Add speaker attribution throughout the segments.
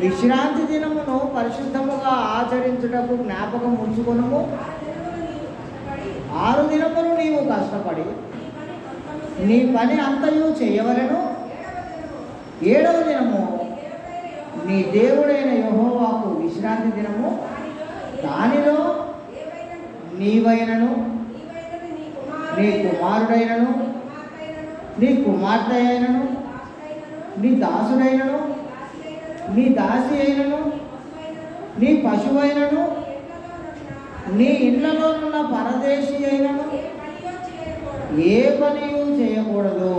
Speaker 1: విశ్రాంతి దినమును పరిశుద్ధముగా ఆచరించుటకు జ్ఞాపకం ఉంచుకొనుము. 6 దినములు నీవు కష్టపడి నీ పని అంతయు చేయవలెను. 7వ దినము నీ దేవుడైన యెహోవాకు విశ్రాంతి దినము. దానిలో నీవైనను నీ కుమారుడైనను నీ కుమార్తె అయినను నీ దాసుడైనను నీ దాసి అయినను నీ పశువైనను నీ ఇండ్లలోనున్న పరదేశి అయినను ఏ పనియు చేయకూడదు.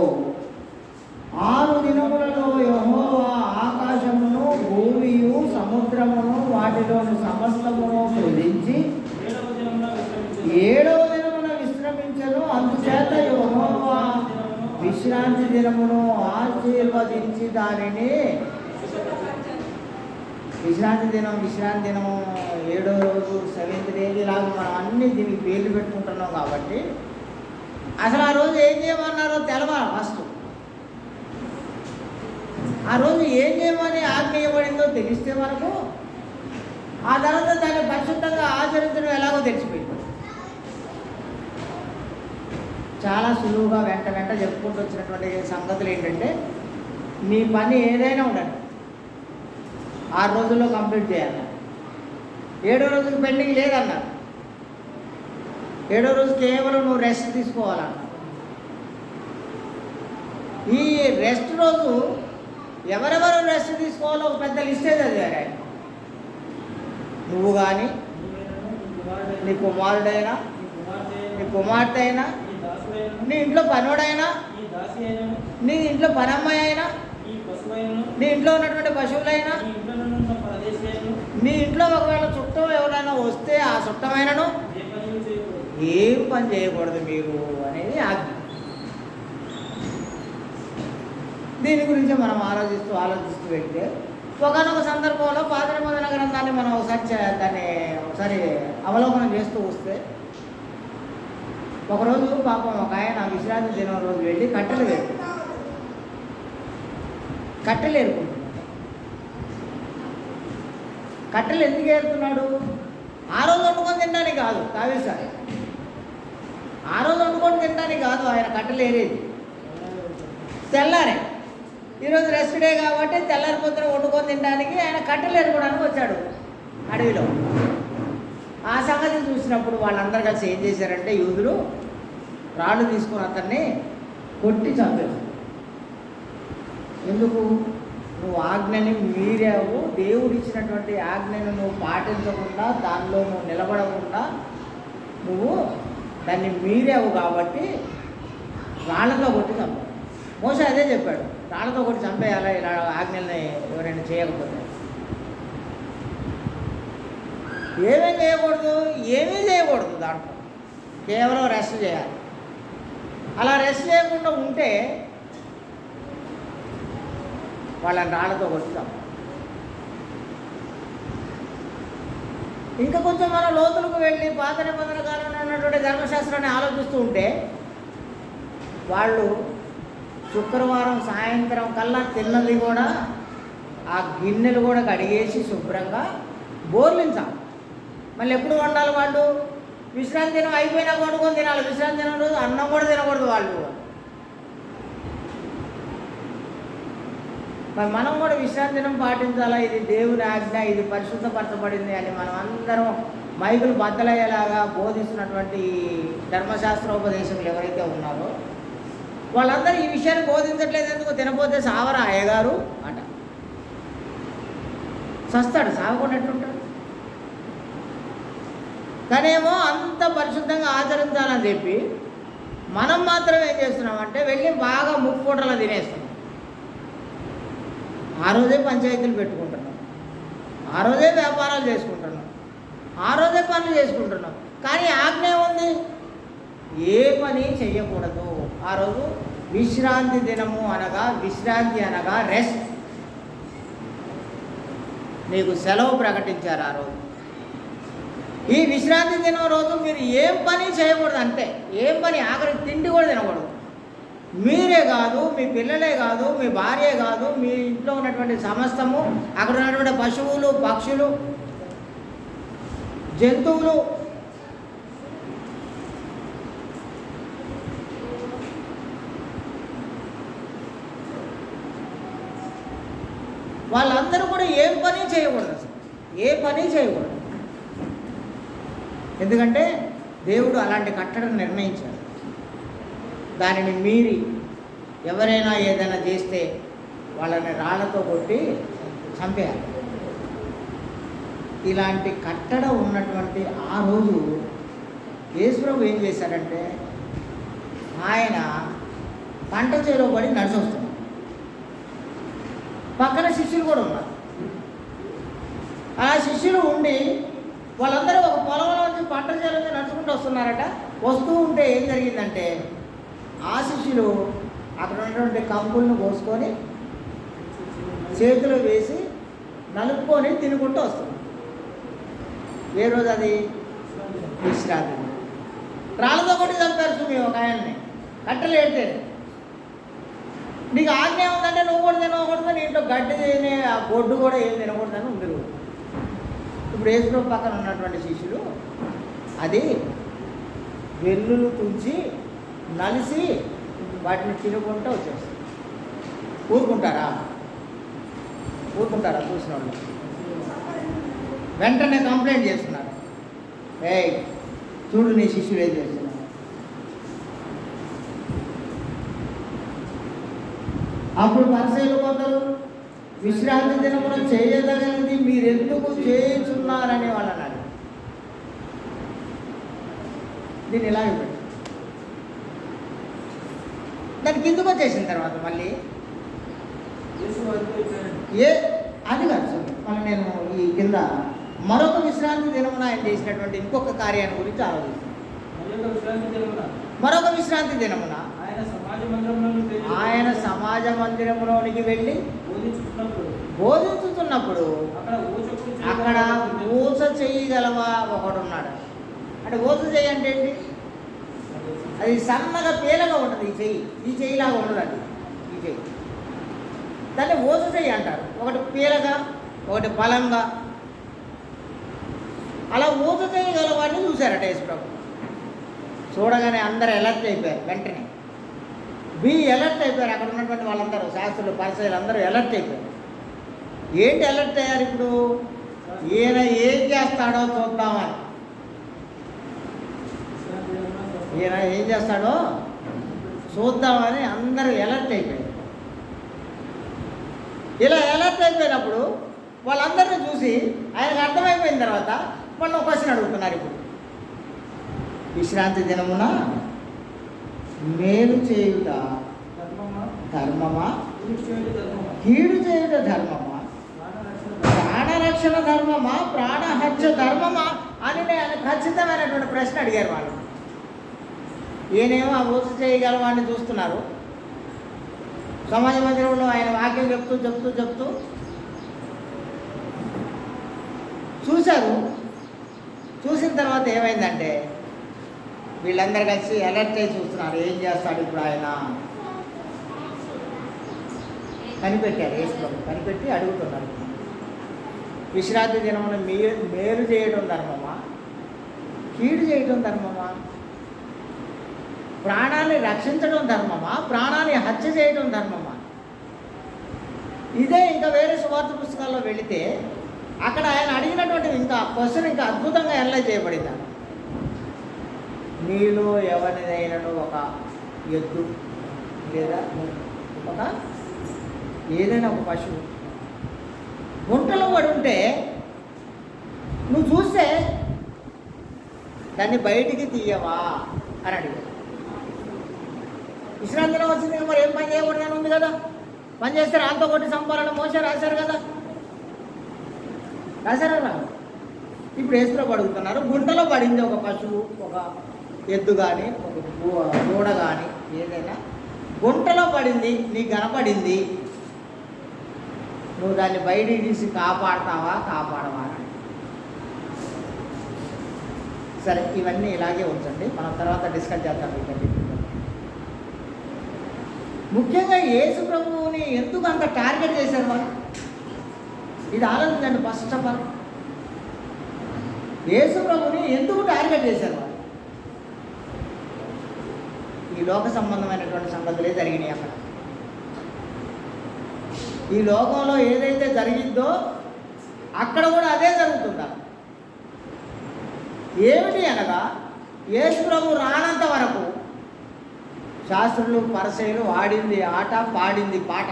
Speaker 1: 6 దినములలో యెహోవా ఆకాశమును భూమియు సముద్రమును వాటిలోని సమస్తమును సృజించి 7వ దినమున విశ్రమించెను. అందుచేత యెహోవా విశ్రాంతి దినమును ఆశీర్వదించి దానిని విశ్రాంతి దినం 7వ రోజు 7th డే ఇలాగ మనం అన్ని దీనికి పేర్లు పెట్టుకుంటున్నాం కాబట్టి అసలు ఆ రోజు ఏం చేయమన్నారో తెలవాలి. ఫస్ట్ ఆ రోజు ఏం చేయమని ఆజ్ఞేయబడిందో తెలిస్తే మనకు ఆ తర్వాత దాన్ని పరిశుద్ధంగా ఆచరించడం ఎలాగో తెలిసిపోయింది. చాలా సులువుగా వెంట చెప్పుకుంటూ వచ్చినటువంటి సంగతులు ఏంటంటే నీ పని ఏదైనా ఉండండి 6 రోజుల్లో కంప్లీట్ చేయాలి. 7వ రోజుకి పెండింగ్ లేదన్నారు. 7వ రోజు కేవలం నువ్వు రెస్ట్ తీసుకోవాలన్నారు. ఈ రెస్ట్ రోజు ఎవరెవరు రెస్ట్ తీసుకోవాలో ఒక పెద్ద లిస్టే చదివారు ఆయన. నువ్వు కానీ నీ కుమారుడైనా నీ కుమార్తె అయినా నీ ఇంట్లో పనుడైనా నీ ఇంట్లో పనమ్మాయి అయినా నీ ఇంట్లో ఉన్నటువంటి పశువులైనా నీ ఇంట్లో ఒకవేళ చుట్టం ఎవరైనా వస్తే ఆ చుట్టమైనను ఏం పని చేయకూడదు మీరు అనేది ఆజ్ఞ. దీని గురించి మనం ఆలోచిస్తూ వెళ్తే ఒకనొక సందర్భంలో పాత నిబంధన గ్రంథాన్ని మనం ఒకసారి అవలోకనం చేస్తూ వస్తే ఒకరోజు పాపం ఒక ఆయన విశ్రాంతి దినం రోజు వెళ్ళి కట్టెలు ఏరుకుంటున్నాడు. కట్టెలు ఎందుకు ఏరుతున్నాడు? ఆ రోజు వండుకొని తినడానికి కాదు సార్, ఆ రోజు వండుకొని తినడానికి కాదు ఆయన కట్టెలు ఏరేది. తెల్లారే ఈరోజు రెస్ట్ డే కాబట్టి తెల్లారి పొద్దున వండుకొని తినడానికి ఆయన కట్టెలు ఏరుకోవడానికి వచ్చాడు అడవిలో. ఆ సంగతి చూసినప్పుడు వాళ్ళందరూ కలిసి ఏం చేశారంటే యూదులు రాళ్ళు తీసుకుని అతన్ని కొట్టి చంపేశారు. ఎందుకు? నువ్వు ఆజ్ఞని మీరావు, దేవుడు ఇచ్చినటువంటి ఆజ్ఞను నువ్వు పాటించకుండా దానిలో నువ్వు నిలబడకుండా నువ్వు దాన్ని మీరావు కాబట్టి రాళ్ళతో కొట్టి చంపావు. మోసే అదే చెప్పాడు, రాళ్ళతో కొట్టి చంపేయాలా ఇలా ఆజ్ఞల్ని ఎవరైనా చేయకపోతే. ఏమీ చేయకూడదు దాంట్లో, కేవలం రెస్ట్ చేయాలి. అలా రెస్ట్ చేయకుండా ఉంటే వాళ్ళని రాళ్ళతో కొట్టుతాం. ఇంకా కొంచెం మనం లోతులకు వెళ్ళి పాత నిబంధన కాలంలో ఉన్నటువంటి ధర్మశాస్త్రాన్ని ఆలోచిస్తూ ఉంటే వాళ్ళు శుక్రవారం సాయంత్రం కల్లా తిన్నది కూడా ఆ గిన్నెలు కూడా కడిగేసి శుభ్రంగా బోర్లించాలి. మళ్ళీ ఎప్పుడు వండాలి? వాళ్ళు విశ్రాంతి దినం అయిపోయినా వండుకొని తినాలి. విశ్రాంతి దినం రోజు అన్నం కూడా తినకూడదు వాళ్ళు. మరి మనం కూడా విశ్రాంతి దినం పాటించాలా? ఇది దేవుని ఆజ్ఞ, ఇది పరిశుద్ధపరచబడింది అని మనం అందరం మైకులు బద్దలయ్యేలాగా బోధిస్తున్నటువంటి ధర్మశాస్త్రోపదేశకులు ఎవరైతే ఉన్నారో వాళ్ళందరూ ఈ విషయాన్ని బోధించట్లేదు. ఎందుకు? తినపోతే సావరా అయ్యగారు అంట. చస్తాడు, సావకుండా ఎట్లుంటాడు? తనేమో అంత పరిశుద్ధంగా ఆచరించాలని చెప్పి మనం మాత్రం ఏం చేస్తున్నామంటే వెళ్ళి బాగా ముక్కుపూటలా తినేస్తున్నాం. ఆ రోజే పంచాయతీలు పెట్టుకుంటున్నాం, ఆ రోజే వ్యాపారాలు చేసుకుంటున్నాం, ఆ రోజే పనులు చేసుకుంటున్నాం. కానీ ఆజ్ఞ ఉంది, ఏ పని చెయ్యకూడదు. ఆ రోజు విశ్రాంతి దినము అనగా, విశ్రాంతి అనగా రెస్ట్. నీకు సెలవు ప్రకటించారు ఆ రోజు. ఈ విశ్రాంతి దినం రోజు మీరు ఏం పని చేయకూడదు, అంతే. ఏం పని, ఆఖరికి తిండి కూడా తినకూడదు. మీరే కాదు, మీ పిల్లలే కాదు, మీ భార్యే కాదు, మీ ఇంట్లో ఉన్నటువంటి సమస్తము, అక్కడ ఉన్నటువంటి పశువులు, పక్షులు, జంతువులు, వాళ్ళందరూ కూడా ఏ పని చేయకూడదు, అసలు ఏ పని చేయకూడదు. ఎందుకంటే దేవుడు అలాంటి కట్టడం నిర్ణయించాడు. దానిని మీరి ఎవరైనా ఏదైనా చేస్తే వాళ్ళని రాళ్లతో కొట్టి చంపేయాలి. ఇలాంటి కట్టడ ఉన్నటువంటి ఆ రోజు యేసుప్రభు ఏం చేశాడంటే, ఆయన పంట చేలో పడి నడిచి వస్తున్నాడు. పక్కన శిష్యులు కూడా ఉన్నారు. ఆ శిష్యులు ఉండి వాళ్ళందరూ ఒక పొలంలో నుంచి పంట చేలో నడుచుకుంటూ వస్తున్నారట. వస్తూ ఉంటే ఏం జరిగిందంటే, ఆ శిష్యులు అక్కడ ఉన్నటువంటి కంకులను కోసుకొని చేతిలో వేసి నలుపుకొని తినుకుంటూ వస్తున్నారు. ఏ రోజు అది? విశ్రాంతి. రాళ్ళతో కొట్టి చంపారు సుమి ఒక ఆయన్ని, కట్టెలు ఏడితే. నీకు ఆజ్ఞ ఉందంటే నువ్వు కూడా తినకూడదు, నీ ఇంట్లో గడ్డి తినే ఆ గొడ్డు కూడా ఏం తినకూడదని ఉంది. ఇప్పుడు యేసుప్రభు పక్కన ఉన్నటువంటి శిష్యులు అది వెల్లులు తుంచి నలిసి వాటిని తినుకుంటూ వచ్చేస్తారు. ఊరుకుంటారా? చూసిన వాళ్ళు వెంటనే కంప్లైంట్ చేస్తున్నారు, ఏయ్ చూడు నీ శిష్యులు ఏం చేస్తున్నారు. అప్పుడు పరిసయ్యులు కొందరు, విశ్రాంతి దినమున చేయదగినది మీరెందుకు చేయుచున్నారని వాళ్ళు అన్నారు. దీన్ని ఇలాగే పెట్టి దాని కిందకు వచ్చేసిన తర్వాత మళ్ళీ అది కాదు. మళ్ళీ నేను ఈ కింద మరొక విశ్రాంతి దినమున ఆయన చేసినటువంటి ఇంకొక కార్యాన్ని గురించి ఆలోచిస్తాను. మరొక విశ్రాంతి దినమున ఆయన సమాజ మందిరంలోనికి వెళ్ళి బోధించుతున్నప్పుడు అక్కడ ఊస చేయగలవా ఒకడున్నాడు. అంటే ఊస చెయ్యి అంటే ఏంటి? అది సన్నగా పేలగా ఉంటుంది. ఈ చెయ్యిలాగా ఉండదు అది. ఈ చెయ్యి దాన్ని ఊస చెయ్యి అంటారు. ఒకటి పీలగా, ఒకటి బలంగా. అలా ఊస చేయగలవాడిని చూశారట యేసుప్రభు. చూడగానే అందరూ అలర్ట్ అయిపోయారు. వెంటనే అలర్ట్ అయిపోయారు. అక్కడ ఉన్నటువంటి వాళ్ళందరూ, శాస్త్రులు, పరిసయ్యులు అందరూ అలర్ట్ అయిపోయారు. ఏంటి అలర్ట్ అయ్యారు? ఇప్పుడు ఈయన ఏం చేస్తాడో చూద్దామని. ఈయన ఏం చేస్తాడో చూద్దామని అందరూ అలర్ట్ అయిపోయారు. ఇలా అలర్ట్ అయిపోయినప్పుడు వాళ్ళందరినీ చూసి ఆయనకు అర్థమైపోయిన తర్వాత వాళ్ళు క్వశ్చన్ అడుగుతున్నారు. ఇప్పుడు విశ్రాంతి దినమున మేలు చేయుట ధర్మమా, కీడు చేయుట ధర్మమా, ప్రాణరక్షణ ధర్మమా, ప్రాణహత్య ధర్మమా అని ఆయన ఖచ్చితమైనటువంటి ప్రశ్న అడిగారు వాళ్ళు. ఈయనేమో ఆ ఊస చేయగలవాడిని చూస్తున్నారు. సమాజ మందిరంలో ఆయన వాక్యం చెప్తూ చూశారు. చూసిన తర్వాత ఏమైందంటే వీళ్ళందరూ కలిసి అలర్ట్ అయి చూస్తున్నారు, ఏం చేస్తాడు ఇప్పుడు ఆయన. కనిపెట్టారు. యేసుప్రభు కనిపెట్టి అడుగుతున్నారు, విశ్రాంతి దినమున మేలు చేయడం ధర్మమా, కీడు చేయడం ధర్మమా, ప్రాణాన్ని రక్షించడం ధర్మమా, ప్రాణాన్ని హత్య చేయడం ధర్మమా? ఇదే ఇంకా వేరే సువార్త పుస్తకాల్లో వెళితే అక్కడ ఆయన అడిగినటువంటి ఇంకా క్వశ్చన్ ఇంకా అద్భుతంగా అనలైజ్ చేయబడింది. మీలో ఎవరిదైనను ఒక ఎద్దు లేదా ఒక ఏదైనా ఒక పశువు గుంటలో పడి ఉంటే నువ్వు చూస్తే దాన్ని బయటికి తీయవా అని అడిగాడు. విశ్రాంతిలో వచ్చింది, మరి ఏం పని చేయకూడదని ఉంది కదా. పని చేస్తే రాంతో కొట్టి సంపాలని మోసే రాశారు కదా, రాశారా? ఇప్పుడు యేసుప్రభు అడుగుతున్నారు, గుంటలో పడింది ఒక పశువు, ఒక ఎద్దు కానీ, ఒక దూడ కానీ, ఏదైనా గుంటలో పడింది, నీకు కనపడింది, నువ్వు దాన్ని బయటికి తీసి కాపాడతావా కాపాడవా? సరే, ఇవన్నీ ఇలాగే ఉంచండి, మనం తర్వాత డిస్కస్ చేద్దాం. ముఖ్యంగా యేసు ప్రభువుని ఎందుకు అంత టార్గెట్ చేశారు వాళ్ళు? ఇది ఆలోచించండి. ఫస్ట్ ఆఫ్ ఆల్ యేసు ప్రభుని ఎందుకు టార్గెట్ చేశారు వాళ్ళు? ఈ లోక సంబంధమైనటువంటి సంగతులే జరిగినాయి అక్కడ. ఈ లోకంలో ఏదైతే జరిగిందో అక్కడ కూడా అదే జరుగుతుందా? ఏమిటి అనగా యేసు ప్రభు రానంత వరకు శాస్త్రులు పరిసయ్యులు ఆడింది ఆట, పాడింది పాట.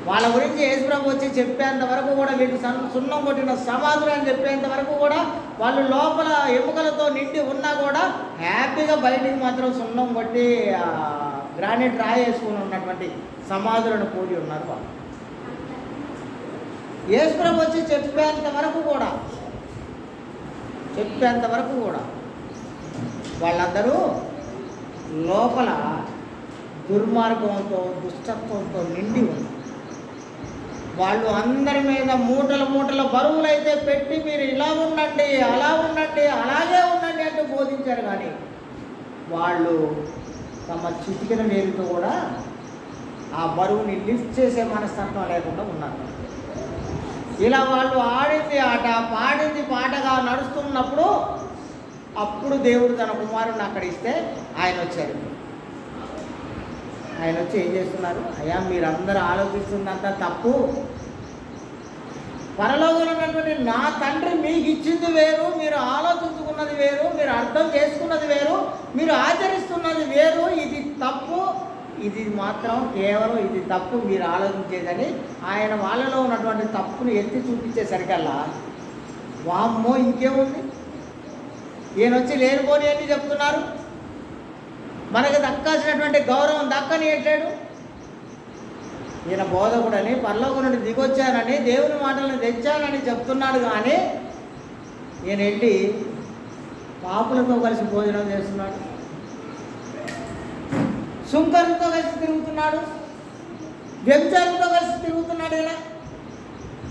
Speaker 1: వాళ్ళ గురించి యేసు ప్రభు వచ్చి చెప్పేంత వరకు కూడా వీళ్ళు సున్నం కొట్టిన సమాధులు అని చెప్పేంత వరకు కూడా వాళ్ళు లోపల ఎముకలతో నిండి ఉన్నా కూడా హ్యాపీగా బయటికి మాత్రం సున్నం కొట్టి గ్రానైట్ రాయి వేసుకుని ఉన్నటువంటి సమాధులను కూడి ఉన్నారు వాళ్ళు. యేసు ప్రభు వచ్చి చెప్పేంత వరకు కూడా వాళ్ళందరూ లోపల దుర్మార్గంతో దుష్టత్వంతో నిండి ఉన్నారు. వాళ్ళు అందరి మీద మూటల బరువులైతే పెట్టి మీరు ఇలా ఉండండి, అలా ఉండండి, అలాగే ఉండండి అంటూ బోధించారు. కానీ వాళ్ళు తమ చిటికిన వేలుతో కూడా ఆ బరువుని లిఫ్ట్ చేసే మనస్తత్వం లేకుండా ఉన్నారు. ఇలా వాళ్ళు ఆడింది ఆట, పాడింది పాటగా నడుస్తున్నప్పుడు అప్పుడు దేవుడు తన కుమారుడిని అక్కడ ఇస్తే ఆయన వచ్చారు. ఆయన వచ్చి ఏం చేస్తున్నారు? అయ్యా మీరందరూ ఆలోచిస్తున్నంత తప్పు. పరలోకంలో ఉన్నటువంటి నా తండ్రి మీకు ఇచ్చింది వేరు, మీరు ఆలోచించుకున్నది వేరు, మీరు అర్థం చేసుకున్నది వేరు, మీరు ఆచరిస్తున్నది వేరు. ఇది తప్పు, ఇది మాత్రం కేవలం ఇది తప్పు మీరు ఆలోచించేదని ఆయన వాళ్ళలో ఉన్నటువంటి తప్పును ఎత్తి చూపించేసరికల్లా వామ్మో ఇంకేముంది, ఈయన వచ్చి లేనిపోని అని చెప్తున్నారు, మనకు దక్కాల్సినటువంటి గౌరవం దక్కనియట్లేడు. ఈయన బోధకుడని పరలోకం నుండి దిగొచ్చానని దేవుని మాటలను తెచ్చానని చెప్తున్నాడు. కానీ ఈయన వెళ్ళి పాపులతో కలిసి భోజనం చేస్తున్నాడు, సుంకరులతో కలిసి తిరుగుతున్నాడు, వ్యభిచారులతో కలిసి తిరుగుతున్నాడు.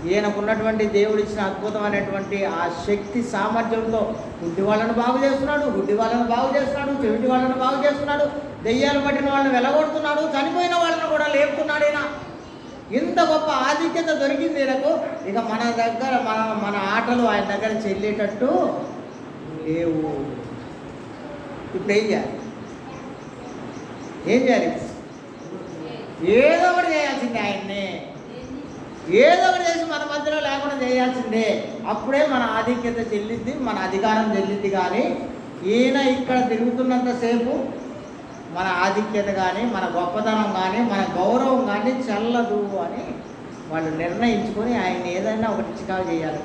Speaker 1: ఈయనకున్నటువంటి దేవుడిచ్చిన అద్భుతమైనటువంటి ఆ శక్తి సామర్థ్యంతో గుడ్డి వాళ్ళను బాగు చేస్తున్నాడు, చెవిటి వాళ్ళను బాగు చేస్తున్నాడు, దెయ్యాలు పట్టిన వాళ్ళని వెలగొడుతున్నాడు, చనిపోయిన వాళ్ళని కూడా లేపుతున్నాడు. ఈయన ఇంత గొప్ప ఆధిక్యత దొరికింది ఈయనకు. ఇక మన దగ్గర మన ఆటలు ఆయన దగ్గర చెల్లేటట్టు లేవు. ఇప్పుడు ఏం చేయాలి? ఏదో ఒకటి చేయాల్సిందే. ఆయన్ని ఏదో ఒకటి చేసి మన మధ్యలో లేకుండా చేయాల్సిందే. అప్పుడే మన ఆధిక్యత చెల్లిద్ది, మన అధికారం చెల్లిద్ది. కానీ ఈయన ఇక్కడ తిరుగుతున్నంతసేపు మన ఆధిక్యత కానీ, మన గొప్పతనం కానీ, మన గౌరవం కానీ చెల్లదు అని వాళ్ళు నిర్ణయించుకొని ఆయన్ని ఏదైనా ఒకటి చికాకు చేయాలి,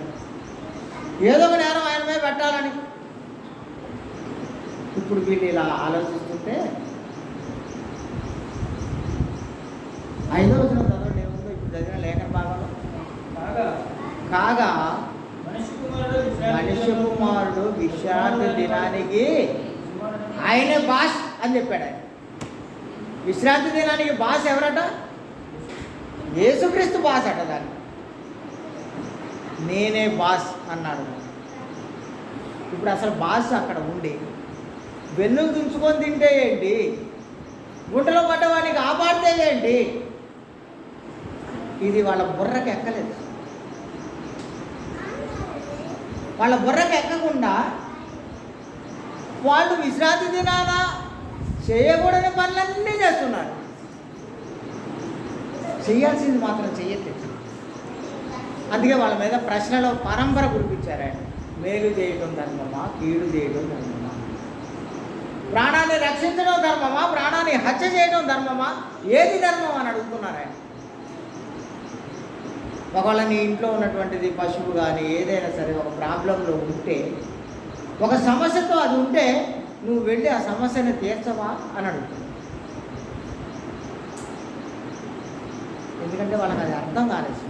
Speaker 1: ఏదో ఒక నేరం ఆయన మీద పెట్టాలని. ఇప్పుడు వీళ్ళు ఇలా ఆలోచిస్తుంటే 5వ వచనం చదవండి. ఏముందో ఇప్పుడు చదివిన లేఖన భాగంలో, కాగా మనిషి కుమారుడు విశ్రాంతి దినానికి ఆయనే బాస్ అని చెప్పాడు. ఆయన విశ్రాంతి దినానికి బాస్ ఎవరట? యేసుక్రీస్తు బాస్ అట. దాన్ని నేనే బాస్ అన్నాడు. ఇప్పుడు అసలు బాస్ అక్కడ ఉండి వెన్నులు తుంచుకొని తింటే ఏంటి, గుంటలో పడ్డవాడిని కాపాడితే ఏంటి, ఇది వాళ్ళ బుర్రకి ఎక్కలేదు. వాళ్ళ బుర్రకి ఎక్కకుండా వాళ్ళు విశ్రాంతి దినాన చేయకూడని పనులన్నీ చేస్తున్నారు, చేయాల్సింది మాత్రం చెయ్యట్లేదు. అందుకే వాళ్ళ మీద ప్రశ్నలో పరంపర కురిపించారు. ఆయన మేలు చేయడం ధర్మమా, కీడు చేయడం ధర్మమా, ప్రాణాన్ని రక్షించడం ధర్మమా, ప్రాణాన్ని హత్య చేయడం ధర్మమా, ఏది ధర్మం అని అడుగుతున్నారు ఆయన. ఒకవేళ నీ ఇంట్లో ఉన్నటువంటిది పశువు కానీ ఏదైనా సరే ఒక ప్రాబ్లంలో ఉంటే, ఒక సమస్యతో అది ఉంటే నువ్వు వెళ్ళి ఆ సమస్యను తీర్చవా అని అడుగుతున్నావు. ఎందుకంటే వాళ్ళకి అది అర్థం కాలేదు.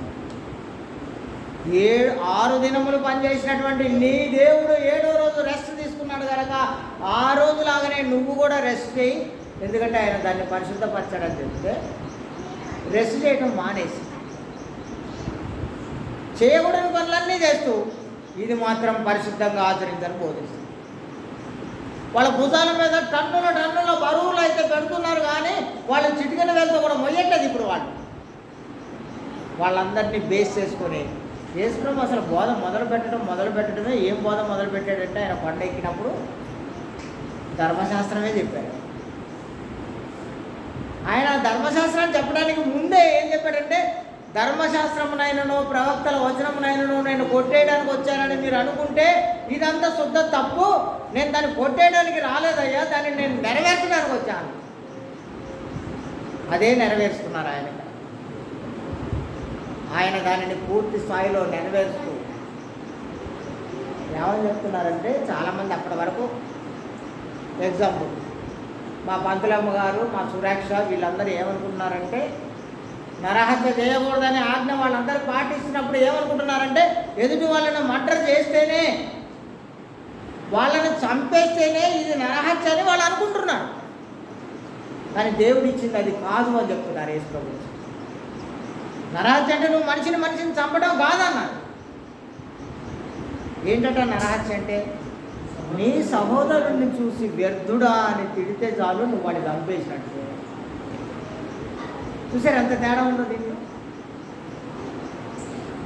Speaker 1: 6 దినములు పనిచేసినటువంటి నీ దేవుడు 7వ రోజు రెస్ట్ తీసుకున్నాడు కనుక ఆ రోజులాగానే నువ్వు కూడా రెస్ట్ చేయి. ఎందుకంటే ఆయన దాన్ని పరిశుద్ధపరచడని చెప్తే రెస్ట్ చేయడం మానేసి చేయకూడని పనులన్నీ చేస్తూ ఇది మాత్రం పరిశుద్ధంగా ఆచరించని బోధిస్తుంది. వాళ్ళ భుజాల మీద టన్నుల బరువులు అయితే పెడుతున్నారు, కానీ వాళ్ళు చిటికెన వెళ్తూ కూడా మొయ్యట్లేదు. ఇప్పుడు వాళ్ళందరినీ బేస్ చేసుకొని యేసుప్రభు అసలు బోధ మొదలు పెట్టడమే. ఏం బోధ మొదలు పెట్టాడంటే ఆయన కొండ ఎక్కినప్పుడు ధర్మశాస్త్రమే చెప్పాడు. ఆయన ధర్మశాస్త్రాన్ని చెప్పడానికి ముందే ఏం చెప్పాడంటే, ధర్మశాస్త్రమునైనను ప్రవక్తల వచనమునైనను నేను కొట్టేయడానికి వచ్చానని మీరు అనుకుంటే ఇదంతా శుద్ధ తప్పు. నేను దాన్ని కొట్టేయడానికి రాలేదయ్యా, దాన్ని నేను నెరవేర్చడానికి వచ్చాను. అదే నెరవేరుస్తున్నారు ఆయన దానిని పూర్తి స్థాయిలో నెరవేరుస్తూ ఏమని చెప్తున్నారంటే, చాలామంది అప్పటి వరకు ఎగ్జాంపుల్ మా పంతులమ్మ గారు, మా సురేక్ష, వీళ్ళందరూ ఏమనుకుంటున్నారంటే, నరహత్య చేయకూడదనే ఆజ్ఞ వాళ్ళందరూ పాటిస్తున్నప్పుడు ఏమనుకుంటున్నారంటే, ఎదుటి వాళ్ళని మర్డర్ చేస్తేనే, వాళ్ళని చంపేస్తేనే ఇది నరహత్య అని వాళ్ళు అనుకుంటున్నారు. కానీ దేవుడు ఇచ్చింది అది కాదు అని చెప్తున్నారు యేసు ప్రభు. నరహత్య అంటే నువ్వు మనిషిని చంపడం కాదన్నారు. ఏంటంట నరహత్య అంటే, నీ సహోదరుడిని చూసి వ్యర్థుడా అని తిడితే చాలు నువ్వు వాడిని చంపేసినట్టు. చూసారు ఎంత తేడా ఉందో దీన్ని.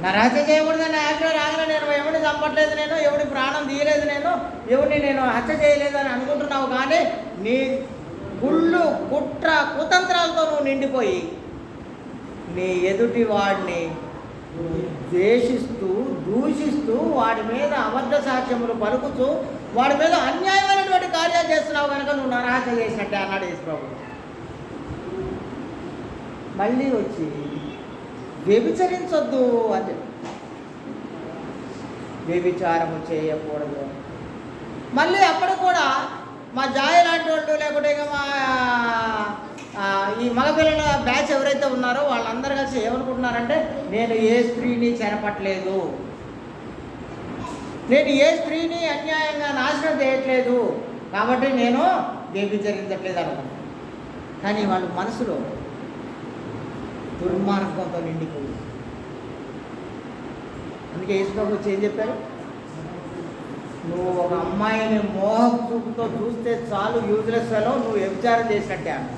Speaker 1: నరహత్య చేయకూడదని ఆజ్ఞ రాగానే నేను ఎవరిని చంపట్లేదు, నేను ఎవడి ప్రాణం తీయలేదు, నేను ఎవరిని నేను హత్య చేయలేదు అని అనుకుంటున్నావు. కానీ నీ కుళ్ళు కుట్ర కుతంత్రాలతో నువ్వు నిండిపోయి నీ ఎదుటి వాడిని ద్వేషిస్తూ దూషిస్తూ వాడి మీద అబద్ధ సాక్ష్యములు పలుకుతూ వాడి మీద అన్యాయమైనటువంటి కార్యాలు చేస్తున్నావు కనుక నువ్వు నరహత్య చేసినట్టే అన్నాడు యేసు ప్రభు. మళ్ళీ వచ్చి వ్యభిచరించొద్దు అని చెప్పి, వ్యభిచారము చేయకూడదు. మళ్ళీ అప్పుడు కూడా మా జాయ లాంటి వాళ్ళు, లేకుంటే ఇక మా ఈ మగపిల్లల బ్యాచ్ ఎవరైతే ఉన్నారో వాళ్ళందరూ కలిసి ఏమనుకుంటున్నారంటే, నేను ఏ స్త్రీని చెరపట్లేదు, నేను ఏ స్త్రీని అన్యాయంగా నాశనం చేయట్లేదు, కాబట్టి నేను వ్యభిచరించట్లేదు అనుకుంటున్నాను. కానీ వాళ్ళ మనసులో దుర్మార్గంతో నిండిపోయింది. అందుకే యేసు ప్రభు వచ్చి ఏం చెప్పారు, నువ్వు ఒక అమ్మాయిని మోహం చూపుతో చూస్తే చాలు, యూజ్లెస్లో నువ్వు వ్యభిచారం చేసినట్టే అన్న.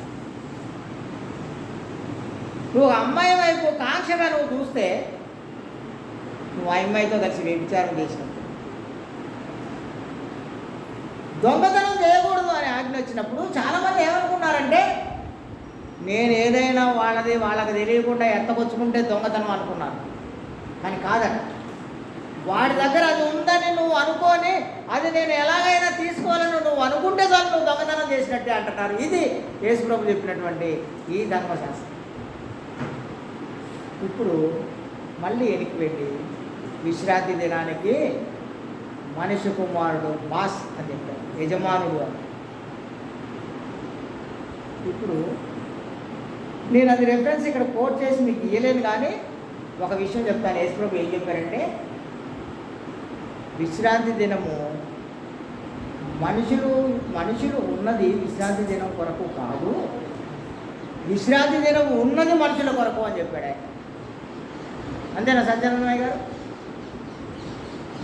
Speaker 1: నువ్వు అమ్మాయి వైపు కాంక్షగా నువ్వు చూస్తే నువ్వు ఆ అమ్మాయితో కలిసి వ్యభిచారం చేసినట్టు. దొంగతనం చేయకూడదు అని ఆజ్ఞ వచ్చినప్పుడు చాలామంది ఏమనుకున్నారంటే, నేను ఏదైనా వాళ్ళకి తెలియకుండా ఎత్తకొచ్చుకుంటే దొంగతనం అనుకున్నాను. కానీ కాదండి, వాడి దగ్గర అది ఉందని నువ్వు అనుకొని అది నేను ఎలాగైనా తీసుకోవాలని నువ్వు అనుకుంటే చాలు నువ్వు దొంగతనం చేసినట్టే అంటున్నారు. ఇది యేసు ప్రభు చెప్పినటువంటి ఈ ధర్మశాస్త్రం. ఇప్పుడు మళ్ళీ వెనక్కి వెళ్ళి విశ్రాంతి దినానికి మనిషి కుమారుడు బాస్ అని చెప్పారు, యజమానుడు అని. ఇప్పుడు నేను అది రెఫరెన్స్ ఇక్కడ కోట్ చేసి మీకు ఇవ్వలేను, కానీ ఒక విషయం చెప్తాను. యేసు ప్రభు ఏం చెప్పారంటే, విశ్రాంతి దినము మనుషులు ఉన్నది విశ్రాంతి దినం కొరకు కాదు, విశ్రాంతి దినం ఉన్నది మనుషుల కొరకు అని చెప్పాడు ఆయన. అంతేనా సత్యనారాయణ గారు?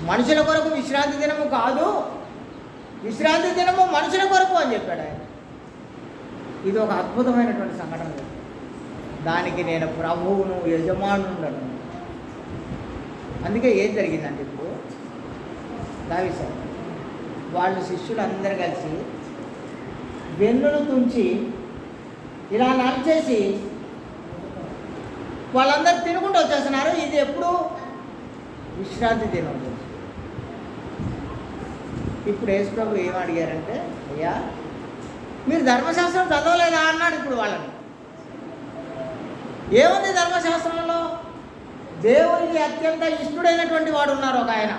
Speaker 1: మనుషుల కొరకు విశ్రాంతి దినము కాదు, విశ్రాంతి దినము మనుషుల కొరకు అని చెప్పాడు ఆయన. ఇది ఒక అద్భుతమైనటువంటి సంఘటన. దానికి నేను ప్రభువును యజమానుండను. అందుకే ఏం జరిగిందంటే, ఇప్పుడు దావీదు వాళ్ళు శిష్యులందరూ కలిసి వెన్నులు తుంచి ఇలా నడిచేసి వాళ్ళందరూ తినుకుంటూ వచ్చేస్తున్నారు. ఇది ఎప్పుడు? విశ్రాంతి దినం. ఇప్పుడు యేసు ప్రభు ఏం అడిగారంటే, అయ్యా మీరు ధర్మశాస్త్రం చదవలేదా అన్నాడు. ఇప్పుడు వాళ్ళని ఏముంది ధర్మశాస్త్రంలో? దేవునికి అత్యంత ఇష్టడైనటువంటి వాడు ఉన్నారు ఒక ఆయన,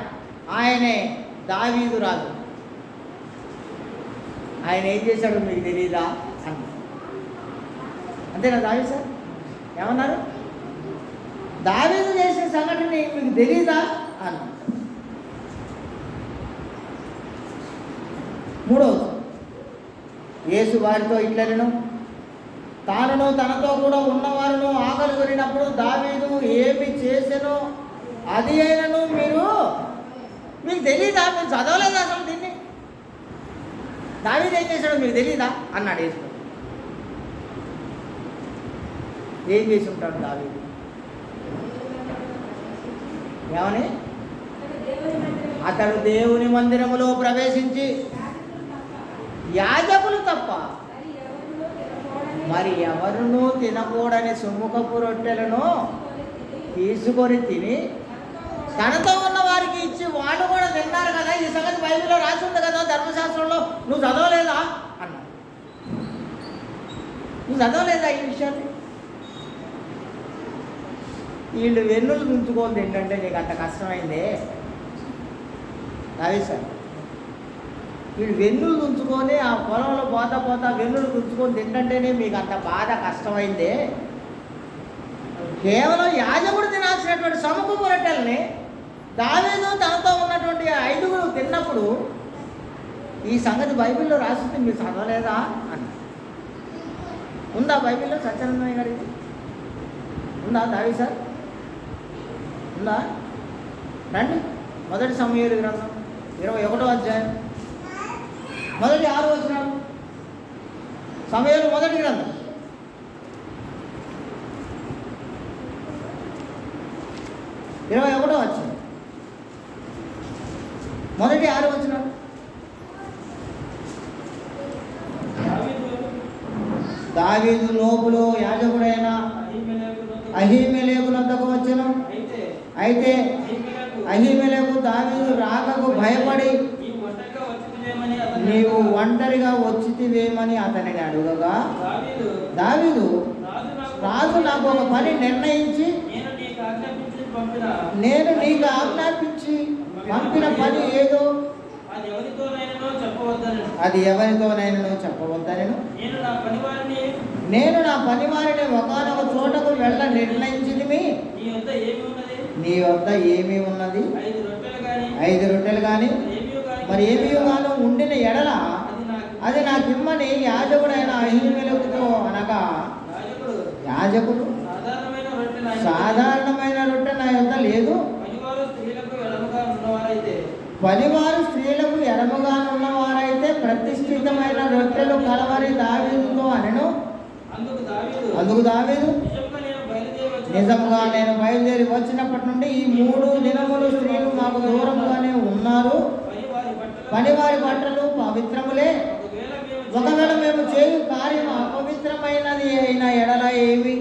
Speaker 1: ఆయనే దావీదు రాజు. ఆయన ఏం చేశాడు మీకు తెలీదా అన్న. అంతేనా దావీదు సార్? ఏమన్నారు? దావీదు చేసిన సంఘటన మీకు తెలీదా అన్న. మూడవది, యేసు వారితో ఇట్లనెను, తానును తనతో కూడా ఉన్నవారును ఆకలి కొనినప్పుడు దావీదు ఏమి చేసెనో అది అయినను మీకు తెలీదా? మీరు చదవలేదు అసలు దీన్ని. దావీదు ఏం చేశాడో మీకు తెలియదా అన్నాడు యేసు. ఏం చేసి ఉంటాడు దావీదు? ఏమని? అతడు దేవుని మందిరములో ప్రవేశించి యాజకులు తప్ప మరి ఎవరునూ తినకూడని సుముఖపు రొట్టెలను తీసుకొని తిని తనతో ఉన్న వారికి ఇచ్చి వాళ్ళు కూడా తిన్నారు కదా, ఈ సంగతి బైబిల్లో రాసి ఉంది కదా, ధర్మశాస్త్రంలో నువ్వు చదవలేదా అన్నాడు. నువ్వు చదవలేదా ఈ విషయాన్ని? వీళ్ళు వెన్నులు తుంచుకోండి ఏంటంటే నీకు అంత కష్టమైందే రావి సార్. వీళ్ళు వెన్నులు తుంచుకొని ఆ పొలంలో పోతా పోతా వెన్నులు తుంచుకొని తింటంటేనే మీకు అంత బాధ కష్టమైందే. కేవలం యాజకుడు తినాల్సినటువంటి సముఖపు రొట్టెల్ని దావీదు తనతో ఉన్నటువంటి 5 తిన్నప్పుడు ఈ సంగతి బైబిల్లో రాసింది మీరు చదవలేదా అన్న. ఉందా బైబిల్లో సత్యానందమయ్య గారికి? ఉందా దావీ సార్? ఉందా? రండి, మొదటి సమూయేలు గ్రంథం 21వ అధ్యాయం మొదటి 6 వచనం. సమూయేలు మొదటి గ్రంథం 21వ అధ్యాయం మొదటి 6 వచనం. దావీదు నోబులో యాజకుడైన అహీమెలెకు వద్దకు వచ్చెను. అయితే అహీమెలెకు దావీదు రాకకు భయపడి నీవు ఒంటరిగా వచ్చితివేమని అతనిని అడుగగా దావీదు, రాజు నాకు ఒక పని నిర్ణయించి నేను నీకు ఆజ్ఞాపించి పంపిన పని ఏదో అది ఎవరితోనైనా చెప్పవద్దనెను. నేను నా పనివారిని ఒకానొక చోటకు వెళ్ళ నిర్ణయించితిమి. నీ వద్ద ఏమీ ఉన్నది? 5 రొట్టెలు కానీ మరి ఏమీ గాను ఉండిన ఎడల అది నాకిమ్మని యాజకుడైన అహీమెలెకుతో అనగా, యాజకుడు సాధారణమైన రొట్టె నా యొద్ద లేదు, పనివారు స్త్రీలకు ఎడమగానున్నవారైతే ప్రతిష్ఠితమైన రొట్టెలు కలవరి దావీదుతో అనెను. అందుకు దావీదు, నిజముగా నేను బయలుదేరి వచ్చినప్పటి నుండి ఈ 3 దినములు స్త్రీలు మాకు దూరముగానే ఉన్నారు. పనివారి బట్టలు పవిత్రములే. ఒకవేళ మేము చేయు కార్యం అపవిత్రమైనది అయిన ఎడల ఏమి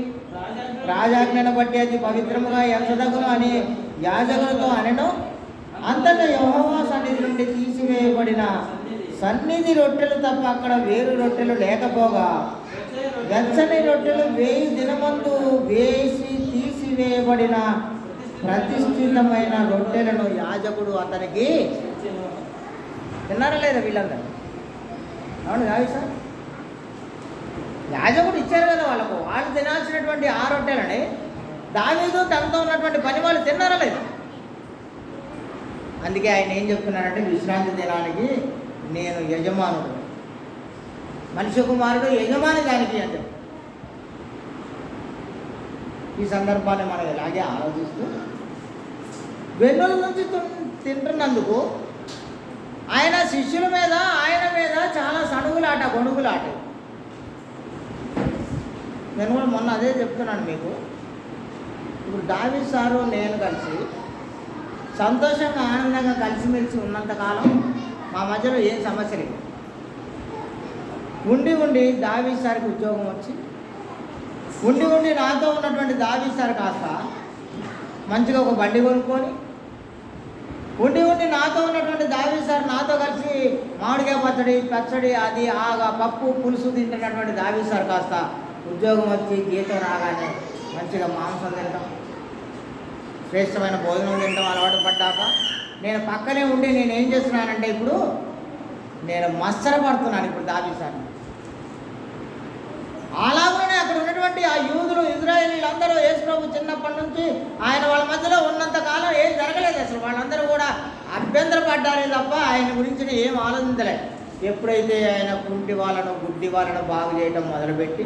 Speaker 1: రాజాజ్ఞను బట్టి అది పవిత్రముగా ఎంచదగును అని యాజకులతో అనెను. అంతటా యెహోవా సన్నిధి నుండి తీసివేయబడిన సన్నిధి రొట్టెలు తప్ప అక్కడ వేరు రొట్టెలు లేకపోగా వెచ్చని రొట్టెలు 1000 దినమందు వేసి తీసివేయబడిన ప్రతిష్ఠితమైన రొట్టెలను యాజకుడు అతనికి తిన్నారా లేదా వీళ్ళందరూ? అవును కాదు సార్, యాజకుడు ఇచ్చారు కదా వాళ్ళకు, వాళ్ళు తినాల్సినటువంటి ఆ రొట్టెలని దావీదు తనతో ఉన్నటువంటి పని వాళ్ళు తిన్నారా లేదా? అందుకే ఆయన ఏం చెప్తున్నారంటే, విశ్రాంతి దినానికి నేను యజమానుడు, మనిషి కుమారుడు యజమాని దానికి అని చెప్పి ఈ సందర్భాన్ని మనం ఇలాగే ఆలోచిస్తూ వెన్నుల నుంచి తింటున్నందుకు ఆయన శిష్యుల మీద ఆయన మీద చాలా సణుగులాట గొణుగులాట. నేను కూడా మొన్న అదే చెప్తున్నాను మీకు. ఇప్పుడు దావీదు సారు నేను కలిసి సంతోషంగా ఆనందంగా కలిసిమెలిసి ఉన్నంతకాలం మా మధ్యలో ఏం సమస్య లేదు. ఉండి దావీదు సార్కి ఉద్యోగం వచ్చి ఉండి నాతో ఉన్నటువంటి దావీదు సార్ కాస్త మంచిగా ఒక బండి కొనుక్కొని ఉండి నాతో ఉన్నటువంటి దావీదు సార్ నాతో కలిసి మామిడికాయ పచ్చడి అది ఆగా పప్పు పులుసు తింటున్నటువంటి దావీదు సార్ కాస్త ఉద్యోగం వచ్చి జీతం రాగానే మంచిగా మాంసం తింటాం, శ్రేష్టమైన భోజనం తింటాం అలవాటు పడ్డాక నేను పక్కనే ఉండి నేను ఏం చేస్తున్నానంటే ఇప్పుడు నేను మత్సర పడుతున్నాను ఇప్పుడు దావీదు సార్. అలాగనే అక్కడ ఉన్నటువంటి ఆ యూదులు ఇజ్రాయేలీలందరూ యేసు ప్రభు చిన్నప్పటి నుంచి ఆయన వాళ్ళ మధ్యలో ఉన్నంత కాలం ఏం జరగలేదు. అసలు వాళ్ళందరూ కూడా అభ్యంతరపడ్డారే తప్ప ఆయన గురించి ఏం ఆలోచించలేదు. ఎప్పుడైతే ఆయన కుంటి వాళ్ళను గుడ్డి వాళ్ళను బాగు చేయడం మొదలుపెట్టి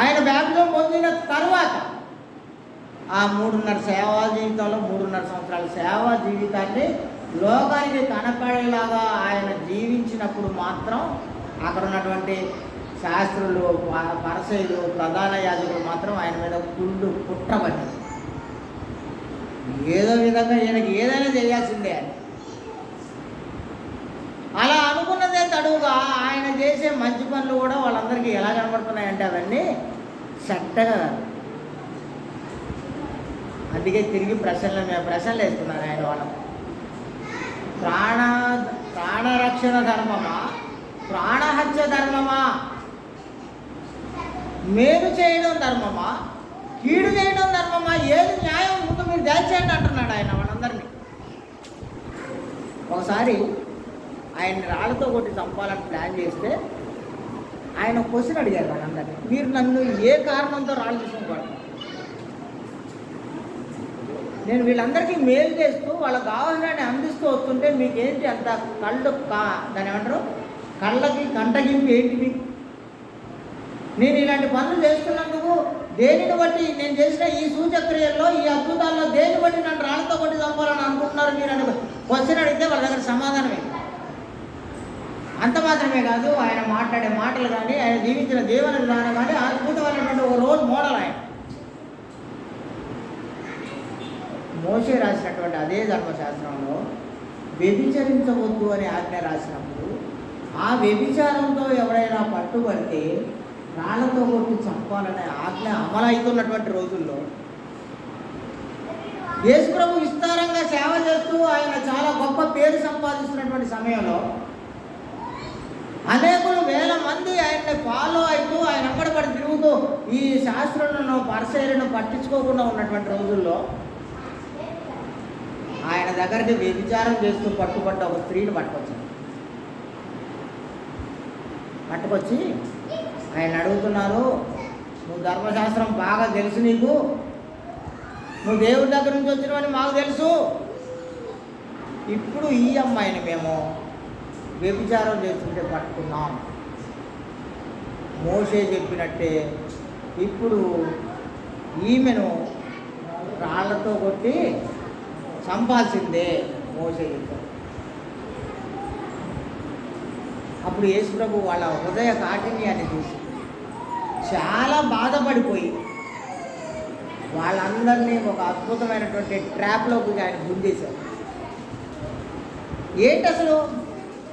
Speaker 1: ఆయన బాప్తిసం పొందిన తర్వాత ఆ 3.5 సేవా జీవితంలో 3.5 సంవత్సరాల సేవా జీవితాన్ని లోకానికి కనపడేలాగా ఆయన జీవించినప్పుడు మాత్రం అక్కడ ఉన్నటువంటి శాస్త్రులు, పరిసయ్యులు, ప్రధాన యాజకులు మాత్రం ఆయన మీద కుళ్ళు పుట్టబడింది. ఏదో విధంగా ఈయనకి ఏదైనా చేయాల్సిందే అని అలా అనుకున్నదే తడువుగా ఆయన చేసే మంచి పనులు కూడా వాళ్ళందరికీ ఎలా కనబడుతున్నాయంటే అవన్నీ చట్టగా. అందుకే తిరిగి ప్రశ్నలు వేస్తున్నారు ఆయన వాళ్ళ. ప్రాణరక్షణ ధర్మమా, ప్రాణహత్య ధర్మమా, మేలు చేయడం ధర్మమా, కీడు చేయడం ధర్మమా, ఏది న్యాయం ముందు మీరు దయచేయండి అంటున్నాడు ఆయన వాళ్ళందరినీ. ఒకసారి ఆయన్ని రాళ్ళతో కొట్టి చంపాలని ప్లాన్ చేస్తే ఆయన క్వశ్చన్ అడిగారు వాళ్ళందరినీ, మీరు నన్ను ఏ కారణంతో రాళ్ళు తీసుకొని కొడతారు? నేను వీళ్ళందరికీ మేలు చేస్తూ వాళ్ళకి కావాలని అందిస్తూ వస్తుంటే మీకేంటి అంత దాని ఏమంటారు కళ్ళకి కంటగింపు ఏంటి మీకు? నేను ఇలాంటి పనులు చేస్తున్నందుకు దేనిని బట్టి, నేను చేసిన ఈ సూచక్రియల్లో, ఈ అద్భుతాల్లో దేని బట్టి నన్ను రాళ్ళతో కొట్టి చంపాలని అనుకుంటున్నారు మీరు అని క్వశ్చన్ అడిగితే వాళ్ళ దగ్గర సమాధానమే. అంత మాత్రమే కాదు, ఆయన మాట్లాడే మాటలు కానీ, ఆయన జీవించిన జీవన విధానం కానీ అద్భుతమైనటువంటి ఒక రోల్ మోడల్ ఆయన. మోషే రాసినటువంటి అదే ధర్మశాస్త్రంలో వ్యభిచరించవద్దు అని ఆజ్ఞ రాసినప్పుడు ఆ వ్యభిచారంతో ఎవరైనా పట్టుబడితే రాళ్లతో కొట్టి చంపాలనే ఆజ్ఞ అమలవుతున్నటువంటి రోజుల్లో యేసుప్రభు విస్తారంగా సేవ చేస్తూ ఆయన చాలా గొప్ప పేరు సంపాదిస్తున్నటువంటి సమయంలో అనేకులు వేల మంది ఆయన్ని ఫాలో అవుతూ ఆయన వెంబడి తిరుగుతూ ఈ శాస్త్రులను, పరిసయ్యులను పట్టించుకోకుండా ఉన్నటువంటి రోజుల్లో ఆయన దగ్గరికి వ్యభిచారం చేస్తూ పట్టుబడ్డ ఒక స్త్రీని పట్టుకొచ్చి ఆయన అడుగుతున్నారు, నువ్వు ధర్మశాస్త్రం బాగా తెలుసు, నువ్వు దేవుడి దగ్గర నుంచి వచ్చినవని మాకు తెలుసు, ఇప్పుడు ఈ అమ్మాయిని మేము వ్యభిచారం చేస్తుంటే పట్టుకున్నాం, మోషే చెప్పినట్టే ఇప్పుడు ఈమెను రాళ్లతో కొట్టి చంపాల్సిందే మోషే చెప్పారు. అప్పుడు యేసుప్రభు వాళ్ళ హృదయ కాఠిన్యాన్ని చూసి చాలా బాధపడిపోయి వాళ్ళందరినీ ఒక అద్భుతమైనటువంటి ట్రాప్లోకి ఆయన గుంజేశారు. ఏంటి అసలు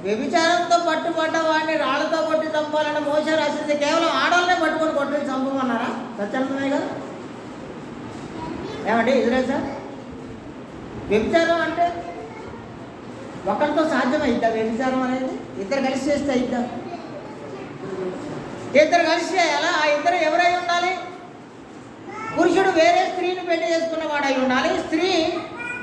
Speaker 1: వ్యభిచారంతో పట్టుబడ్డ వాడిని రాళ్లతో కొట్టి చంపాలని మోషే రాసింది కేవలం ఆడవాళ్ళనే పట్టుకొని కొట్టి చంపమన్నారా? సత్యార్థమే కదా. ఏమండి ఇజ్రాయెల్ సార్, వ్యభిచారం అంటే ఒకరితో సాధ్యమైద్దా? వ్యభిచారం అనేది ఇద్దరు కలిసి చేస్తే అయిద్దా? ఇద్దరు కలిసి చేయాలా? ఆ ఇద్దరు ఎవరై ఉండాలి? పురుషుడు వేరే స్త్రీని పెళ్లి చేసుకున్నవాడు అయి ఉండాలి, స్త్రీ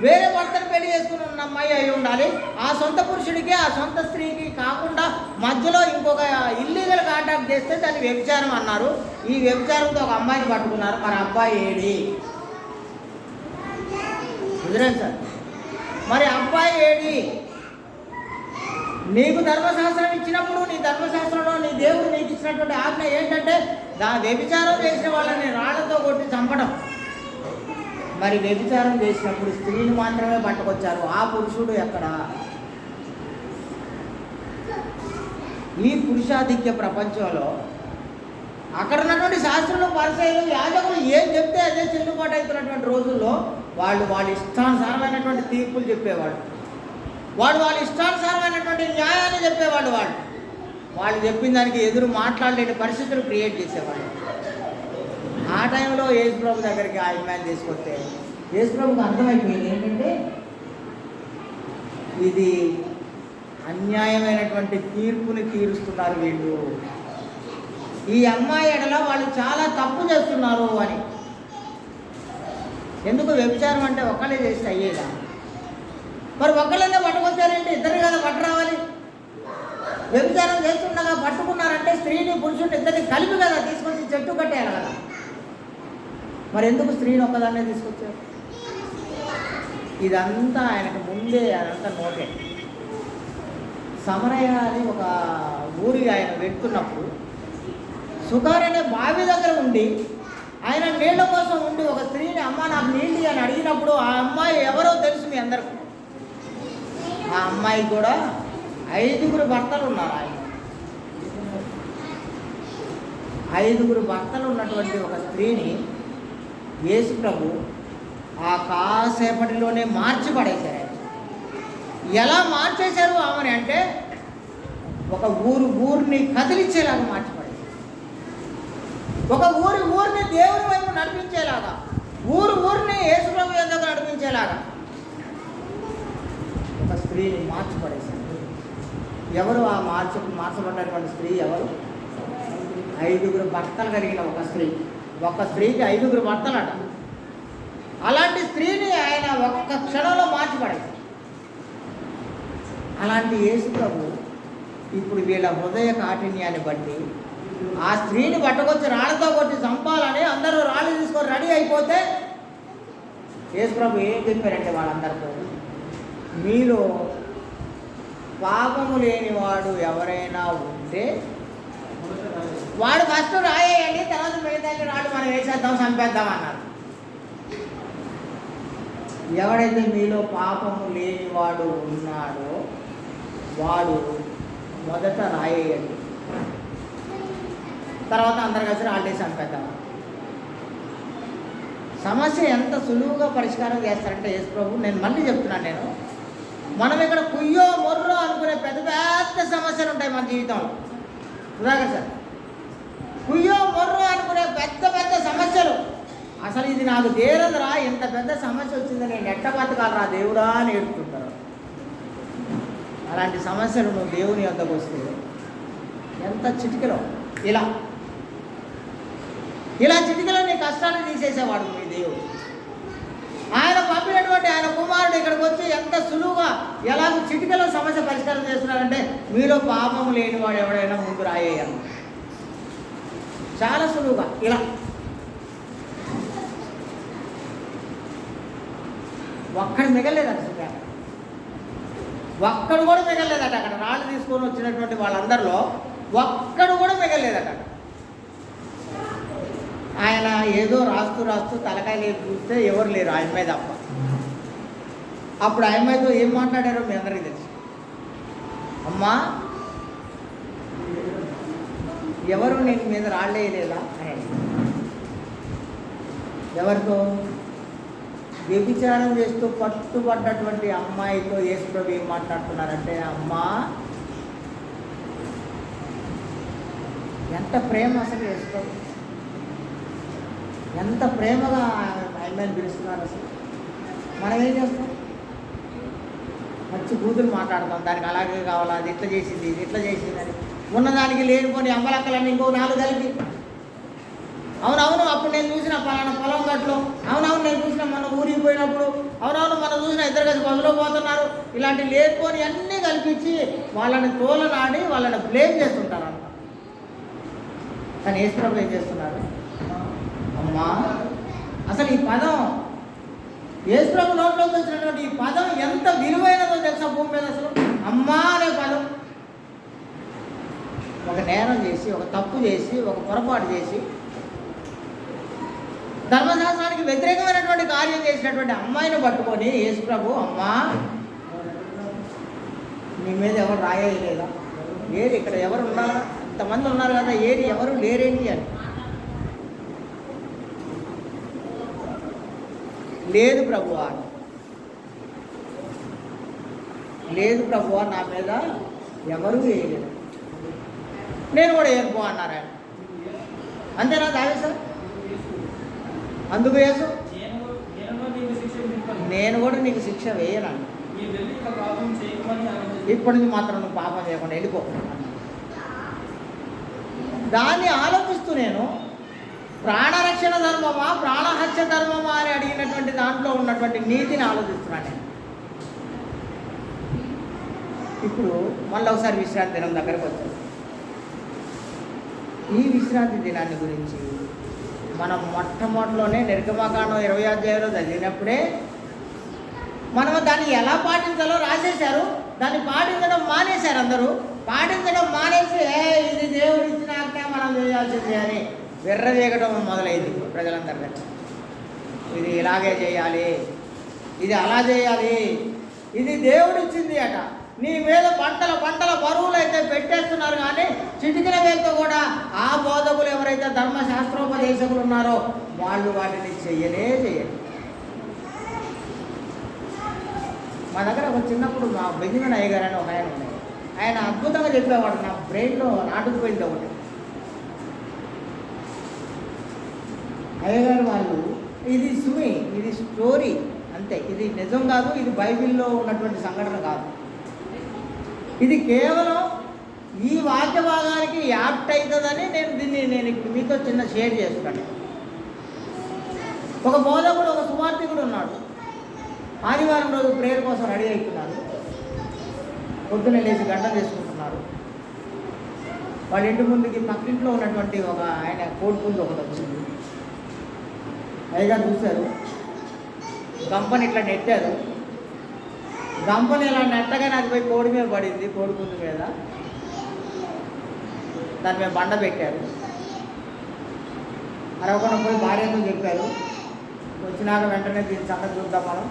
Speaker 1: వేరే భర్తను పెళ్లి చేసుకుని ఉన్న అమ్మాయి అయి ఉండాలి. ఆ సొంత పురుషుడికి ఆ సొంత స్త్రీకి కాకుండా మధ్యలో ఇంకొక ఇల్లీగల్ కాంటాక్ట్ చేస్తే దాన్ని వ్యభిచారం అన్నారు. ఈ వ్యభిచారంతో ఒక అమ్మాయిని పట్టుకున్నారు. మరి అబ్బాయి ఏడి? కుదిరేం సార్, మరి అబ్బాయి ఏడి? నీకు ధర్మశాస్త్రం ఇచ్చినప్పుడు నీ ధర్మశాస్త్రంలో నీ దేవుడు నీకు ఇచ్చినటువంటి ఆజ్ఞ ఏంటంటే వ్యభిచారం చేసిన వాళ్ళని రాళ్లతో కొట్టి చంపడం. మరి వ్యభిచారం చేసినప్పుడు స్త్రీని మాత్రమే పట్టుకొచ్చారు, ఆ పురుషుడు ఎక్కడ? ఈ పురుషాధిక్య ప్రపంచంలో అక్కడ ఉన్నటువంటి శాస్త్రులు, పరిసయ్యులు, యాజకులు ఏం చెప్తే అదే చెల్లుబాటు అవుతున్నటువంటి రోజుల్లో వాళ్ళ ఇష్టానుసారమైనటువంటి తీర్పులు చెప్పేవాడు, వాళ్ళ ఇష్టానుసారమైనటువంటి న్యాయాన్ని చెప్పేవాడు, వాళ్ళు చెప్పిన దానికి ఎదురు మాట్లాడలేని పరిస్థితులు క్రియేట్ చేసేవాళ్ళు. ఆ టైంలో యేసుప్రభు దగ్గరికి ఆ ఇమ్మాన్ తీసుకొస్తే యేసుప్రభుకి అర్థమైపోయింది ఏంటంటే ఇది అన్యాయమైనటువంటి తీర్పుని తీరుస్తున్నారు వీళ్ళు, ఈ అమ్మాయి ఎడల వాళ్ళు చాలా తప్పు చేస్తున్నారు అని. ఎందుకు వ్యభిచారం అంటే ఒక్కళ్ళే చేస్తే అయ్యేదా? మరి ఒక్కళ్ళనే పట్టుకొచ్చారంటే ఇద్దరు కదా పట్టు రావాలి. వ్యభిచారం చేస్తుండగా పట్టుకున్నారంటే స్త్రీని పురుషుని ఇద్దరిని కలిపి కదా తీసుకొచ్చి చెట్టు కట్టేయాలి కదా. మరి ఎందుకు స్త్రీని ఒక్కదాన్నే తీసుకొచ్చారు? ఇదంతా ఆయనకు ముందే అదంతా నోటే. సమరయ అని ఒక ఊరికి ఆయన వెళ్తున్నప్పుడు సుకార్ అనే బావి దగ్గర ఉండి ఆయన నీళ్ల కోసం ఉండి ఒక స్త్రీని, అమ్మ నాకు నీళ్ళు అని అడిగినప్పుడు ఆ అమ్మాయి ఎవరో తెలుసు మీ అందరికీ. ఆ అమ్మాయి కూడా 5 భర్తలు ఉన్నారు. ఆయన 5 భర్తలు ఉన్నటువంటి ఒక స్త్రీని యేసు ప్రభు ఆ కాసేపటిలోనే మార్చి పడేశారు. ఎలా మార్చేశారు ఆమెని అంటే ఒక ఊరిని కదిలించేలాగా మార్చి పడేశారు. ఒక ఊరిని దేవుని వైపు నడిపించేలాగా, ఊరిని యేసు ప్రభు యొద్దకు నడిపించేలాగా ఒక స్త్రీని మార్చి పడేశారు. ఎవరు ఆ మార్చబడినటువంటి స్త్రీ? ఎవరు? 5 భర్తలు కలిగిన ఒక స్త్రీ. ఒక స్త్రీకి 5 భర్తలట. అలాంటి స్త్రీని ఆయన ఒక్క క్షణంలో మార్చిపడేశారు. అలాంటి యేసు ప్రభు ఇప్పుడు వీళ్ళ హృదయ కాఠిన్యాన్ని బట్టి ఆ స్త్రీని పట్టుకొచ్చి రాళ్ళతో కొట్టి చంపాలని అందరూ రాళ్ళు తీసుకొని రెడీ అయిపోతే యేసు ప్రభు ఏం చెప్పారంటే వాళ్ళందరితో, మీలో పాపము లేనివాడు ఎవరైనా ఉంటే వాడు ఫస్ట్ రాయేయండి, తర్వాత మిగతా రాళ్ళు మనం వేసేద్దాం, చంపేద్దాం అన్నారు. ఎవడైతే మీలో పాపము లేనివాడు ఉన్నాడో వాడు మొదట రాయేయండి, తర్వాత అందరు కలిసి రాళ్ళే చంపేద్దాం. సమస్య ఎంత సులువుగా పరిష్కారం చేస్తారంటే యేసు ప్రభు, నేను మళ్ళీ చెప్తున్నాను, మనం ఇక్కడ కుయ్యో మొర్రో అనుకునే పెద్ద పెద్ద సమస్యలు ఉంటాయి మన జీవితంలో. సుధాకర్ సార్, కుయ్యో మొర్రో అనుకునే పెద్ద పెద్ద సమస్యలు, అసలు ఇది నాకు తీరదురా, ఇంత పెద్ద సమస్య వచ్చిందని నేను ఎట్ట బతకాలరా దేవుడా అని ఏడుతుంటారు. అలాంటి సమస్యలు నువ్వు దేవుని వద్దకు వస్తే ఎంత చిటికలో ఇలా చిటికలో నీ కష్టాన్ని తీసేసేవాడు మీ దేవుడు. ఆయన పంపినటువంటి ఆయన కుమారుడు ఇక్కడికి వచ్చి ఎంత సులువుగా ఎలాగ చిటికలో సమస్య పరిష్కారం చేస్తున్నారంటే, మీలో పాపం లేనివాడు ఎవడైనా ముందు రాయేయాలి. చాలా సులువుగా ఇలా ఒక్కడు మిగలేదట. ఒక్కడు కూడా మిగలేదట. అక్కడ రాళ్ళు తీసుకొని వచ్చినటువంటి వాళ్ళందరిలో ఒక్కడు కూడా మిగలేదట. ఆయన ఏదో రాస్తూ తలకాయ లేదు చూస్తే ఎవరు లేరు ఆయన మీద తప్ప. అప్పుడు ఆయన మీదతో ఏం మాట్లాడారో మీ అందరికీ తెలుసు. అమ్మా, ఎవరు నీకు మీద రాళ్ళు వేయలేదా అని. ఎవరితో? వ్యభిచారం చేస్తూ పట్టుబడ్డటువంటి అమ్మాయితో యేసు ప్రభు ఏం మాట్లాడుతున్నారంటే, అమ్మా ఎంత ప్రేమ అసలు యేసు ప్రభు, ఎంత ప్రేమగా ఆయన పిలుస్తున్నారు. అసలు మనం ఏం చేస్తాం? మంచి బూతులు మాట్లాడతాం, దానికి అలాగే కావాలా, అది ఇట్లా చేసింది, ఇది ఇట్లా చేసింది అని ఉన్నదానికి లేనిపోని అమ్మలక్కలన్నీ ఇంకో 4 కలిపి, అవునవును అప్పుడు నేను చూసిన పలానా పొలం గట్లో, అవునవును నేను చూసిన మన ఊరికి పోయినప్పుడు, అవునవును మనం చూసిన 2 కలిసి బస్సులో పోతున్నారు, ఇలాంటి లేనిపోని అన్నీ కల్పించి వాళ్ళని తోలనాడి వాళ్ళని బ్లేమ్ చేస్తుంటారు అంట. కానీ యేసు ప్రభు ఏం చేస్తున్నారు? అమ్మా, అసలు ఈ పదం యేసు ప్రభు నోట్లోకి వచ్చినటువంటి ఈ పదం ఎంత విలువైనదో తెలుసా భూమి మీద. అసలు అమ్మా అనే పదం ఒక నేరం చేసి, ఒక తప్పు చేసి, ఒక పొరపాటు చేసి, ధర్మశాస్త్రానికి వ్యతిరేకమైనటువంటి కార్యం చేసినటువంటి అమ్మాయిని పట్టుకొని యేసు ప్రభు, అమ్మా నీ మీద ఎవరు రాయలేదా? ఏది ఇక్కడ ఎవరు ఉన్నారా? ఇంతమంది ఉన్నారు కదా, ఏది ఎవరు లేరేంటి అని. లేదు ప్రభువా, లేదు ప్రభువా, నా మీద ఎవరు వేయలేదు, నేను కూడా ఏర్పో అన్నారు ఆయన. అంతేనా దావీదు సార్? అందుకు యేసు, నేను కూడా నీకు శిక్ష వేయను, ఇప్పటి నుంచి మాత్రం నువ్వు పాపం చేయకుండా వెళ్ళిపో. దాన్ని ఆలోచిస్తూ నేను ప్రాణరక్షణ ధర్మమా ప్రాణహత్య ధర్మమా అని అడిగినటువంటి దాంట్లో ఉన్నటువంటి నీతిని ఆలోచిస్తున్నాను నేను. ఇప్పుడు మళ్ళీ ఒకసారి విశ్రాంతి దినం దగ్గరకు వచ్చాను. ఈ విశ్రాంతి దినాన్ని గురించి మనం మొట్టమొదటిలోనే నిర్గమకాండం 20వ అధ్యాయంలో చదివినప్పుడే మనం దాన్ని ఎలా పాటించాలో రాసేశారు. దాన్ని పాటించడం మానేశారు అందరూ. పాటించడం మానేసి ఇది దేవుడు ఇచ్చిన ఆజ్ఞ మనం చేయాల్సిందే అని విర్రవేగడం మొదలైంది ప్రజలందరి దగ్గర. ఇది ఇలాగే చేయాలి, ఇది అలా చేయాలి, ఇది దేవుడిచ్చింది అట. నీ మీద పంటల బరువులు అయితే పెట్టేస్తున్నారు, కానీ చిటికిన వేలతో కూడా ఆ బోధకులు ఎవరైతే ధర్మశాస్త్రోపదేశకులు ఉన్నారో వాళ్ళు వాటిని చేయరు. మా దగ్గర ఒక చిన్నప్పుడు మా బెంజమిన్ అయ్య గారు అని ఒక ఆయన ఉన్నాడు. ఆయన అద్భుతంగా చెప్పేవాడు, నా బ్రెయిన్లో నాటుకుపోయింది ఒకటి. అయ్యగారు వాళ్ళు ఇది స్టోరీ అంతే, ఇది నిజం కాదు, ఇది బైబిల్లో ఉన్నటువంటి సంఘటన కాదు. ఇది కేవలం ఈ వాక్య భాగానికి యాప్ట్ అవుతుందని నేను ఇప్పుడు మీతో చిన్న షేర్ చేస్తున్నాను. ఒక బోధకుడు, ఒక సువార్థికుడు ఉన్నాడు. ఆదివారం రోజు ప్రేయర్ కోసం రెడీ అవుతున్నారు. పొద్దున్నే లేచి గంట చేసుకుంటున్నారు. వాళ్ళ ఇంటి ముందుకి పక్కింట్లో ఉన్నటువంటి ఒక ఆయన కోడిపుంజు ఒకటి వచ్చింది. అయ్యగారు చూశారు, గంపని ఇట్లా నెట్టారు. గంపని ఇలా నెట్టగానే అది పోయి కోడి మీద పడింది, కోడిపుంజు మీద. దాని మీద బండ పెట్టారు. అరవకుండా పోయి భార్యతో చెప్పారు. వచ్చినాక వెంటనే దీని సంగతి చూద్దాం మనం.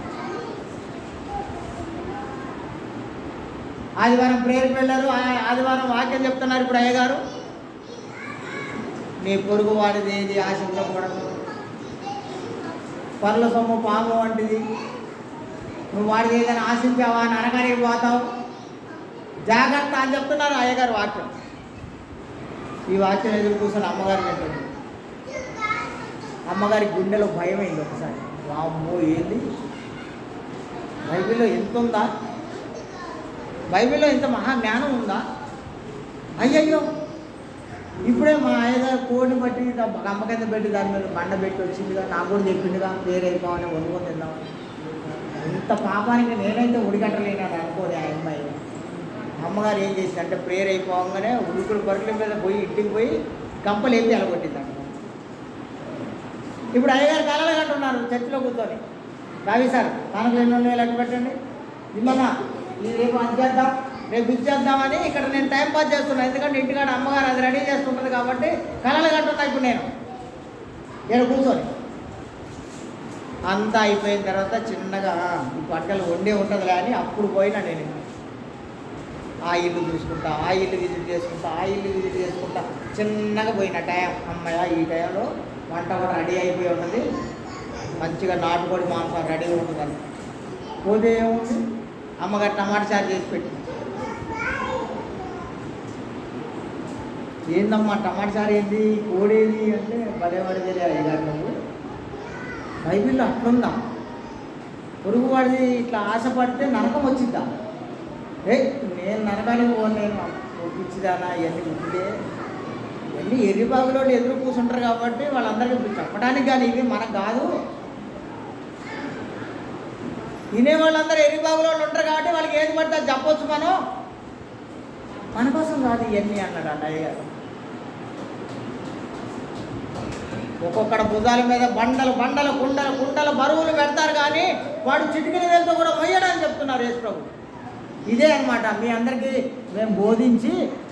Speaker 1: ఆదివారం ప్రేయర్కి వెళ్ళారు. ఆదివారం వాక్యం చెప్తున్నారు. ఇప్పుడు అయ్యగారు, నీ పొరుగు వాడిది ఏది ఆశించకూడదు, పర్ల సొమ్ము పాము వంటిది, నువ్వు వాడిది ఏదైనా ఆశించావా అని అనగానే పోతావు, జాగ్రత్త అని చెప్తున్నారు అయ్యగారు వాక్యం. ఈ వాక్యం ఎదురు కూర్చొని అమ్మగారు వింటుంది. అమ్మగారి గుండెలో భయం అయింది ఒకసారి. వామ్మో, ఏంది బైబిల్లో ఎంత ఉందా, బైబిల్లో ఇంత మహాజ్ఞానం ఉందా, అయ్యయ్యో ఇప్పుడే మా అయ్యగారు కోడిని బట్టి గమ్మ కింద పెట్టి దాని మీద బండ పెట్టి వచ్చిందిగా, నాకు కూడా చెప్పిందిగా వేరైపోవని వండుకొని తిందామని. ఇంత పాపానికి నేనైతే ఉడికట్టలేనాడు అనుకోని ఆ అమ్మాయి. అమ్మగారు ఏం చేసింది అంటే ప్రేయర్ అయిపోగానే ఉడుకులు పరుకుల మీద పోయి ఇంటికి పోయి గంపలు ఏం తెలగొట్టిందంట. ఇప్పుడు అయ్యగారు కలలు కంటున్నారు చర్చిలో కూర్చొని, రావి సార్ తనకు ఎన్నో లెక్క పెట్టండి, ఇమ్మన్నా ఇది రేపు అది చేద్దాం, రేపు ఇచ్చేద్దామని ఇక్కడ నేను టైం పాస్ చేస్తున్నాను. ఎందుకంటే ఇంటికాడ అమ్మగారు అది రెడీ చేస్తుంటుంది కాబట్టి కలలు కంటున్నా ఇప్పుడు నేను ఇక్కడ కూర్చొని. అంతా అయిపోయిన తర్వాత చిన్నగా ఈ పట్టలు వండే ఉంటుంది కానీ అప్పుడు పోయినా నేను ఆ ఇల్లు చూసుకుంటా, ఆ ఇల్లు విజిట్ చేసుకుంటా చిన్నగా పోయిన టైం. అమ్మాయి ఈ టైంలో వంట కూడా రెడీ అయిపోయి ఉంటుంది, మంచిగా నాటుకోడి మాంసం రెడీగా ఉంటుందని. పోతే ఏముంది, అమ్మగారు టమాటా చారు చేసి పెట్టి, ఏందమ్మా టమాటా చారు ఏంది, కోడేది అంటే భలే పడితే అయ్యగారు నువ్వు బైబిల్లో అట్లుందా, పొరుగువాడిది ఇట్లా ఆశపడితే నరకం వచ్చిద్దా, నేను నరకానికి పోలేను పిచ్చిదానా, ఇవన్నీ ఉంటే ఇవన్నీ ఎర్రిబాగులో ఎదురు కూర్చుంటారు కాబట్టి వాళ్ళందరికీ చెప్పడానికి, కానీ ఇవి మనకు కాదు. వినేవాళ్ళందరూ ఎర్రిబాగులో ఉంటారు కాబట్టి వాళ్ళకి ఏది పడితే అది చెప్పొచ్చు, మన కోసం కాదు ఇవన్నీ అన్నాడు అన్నయ్య గారు. ఒక్కొక్కడ భుజాల మీద బండలు కుండల బరువులు పెడతారు, కానీ వాడు చిటికిన వేలతో కూడా మొయ్యడని చెప్తున్నారు యేసు ప్రభు. ఇదే అనమాట మీ అందరికీ మేము బోధించి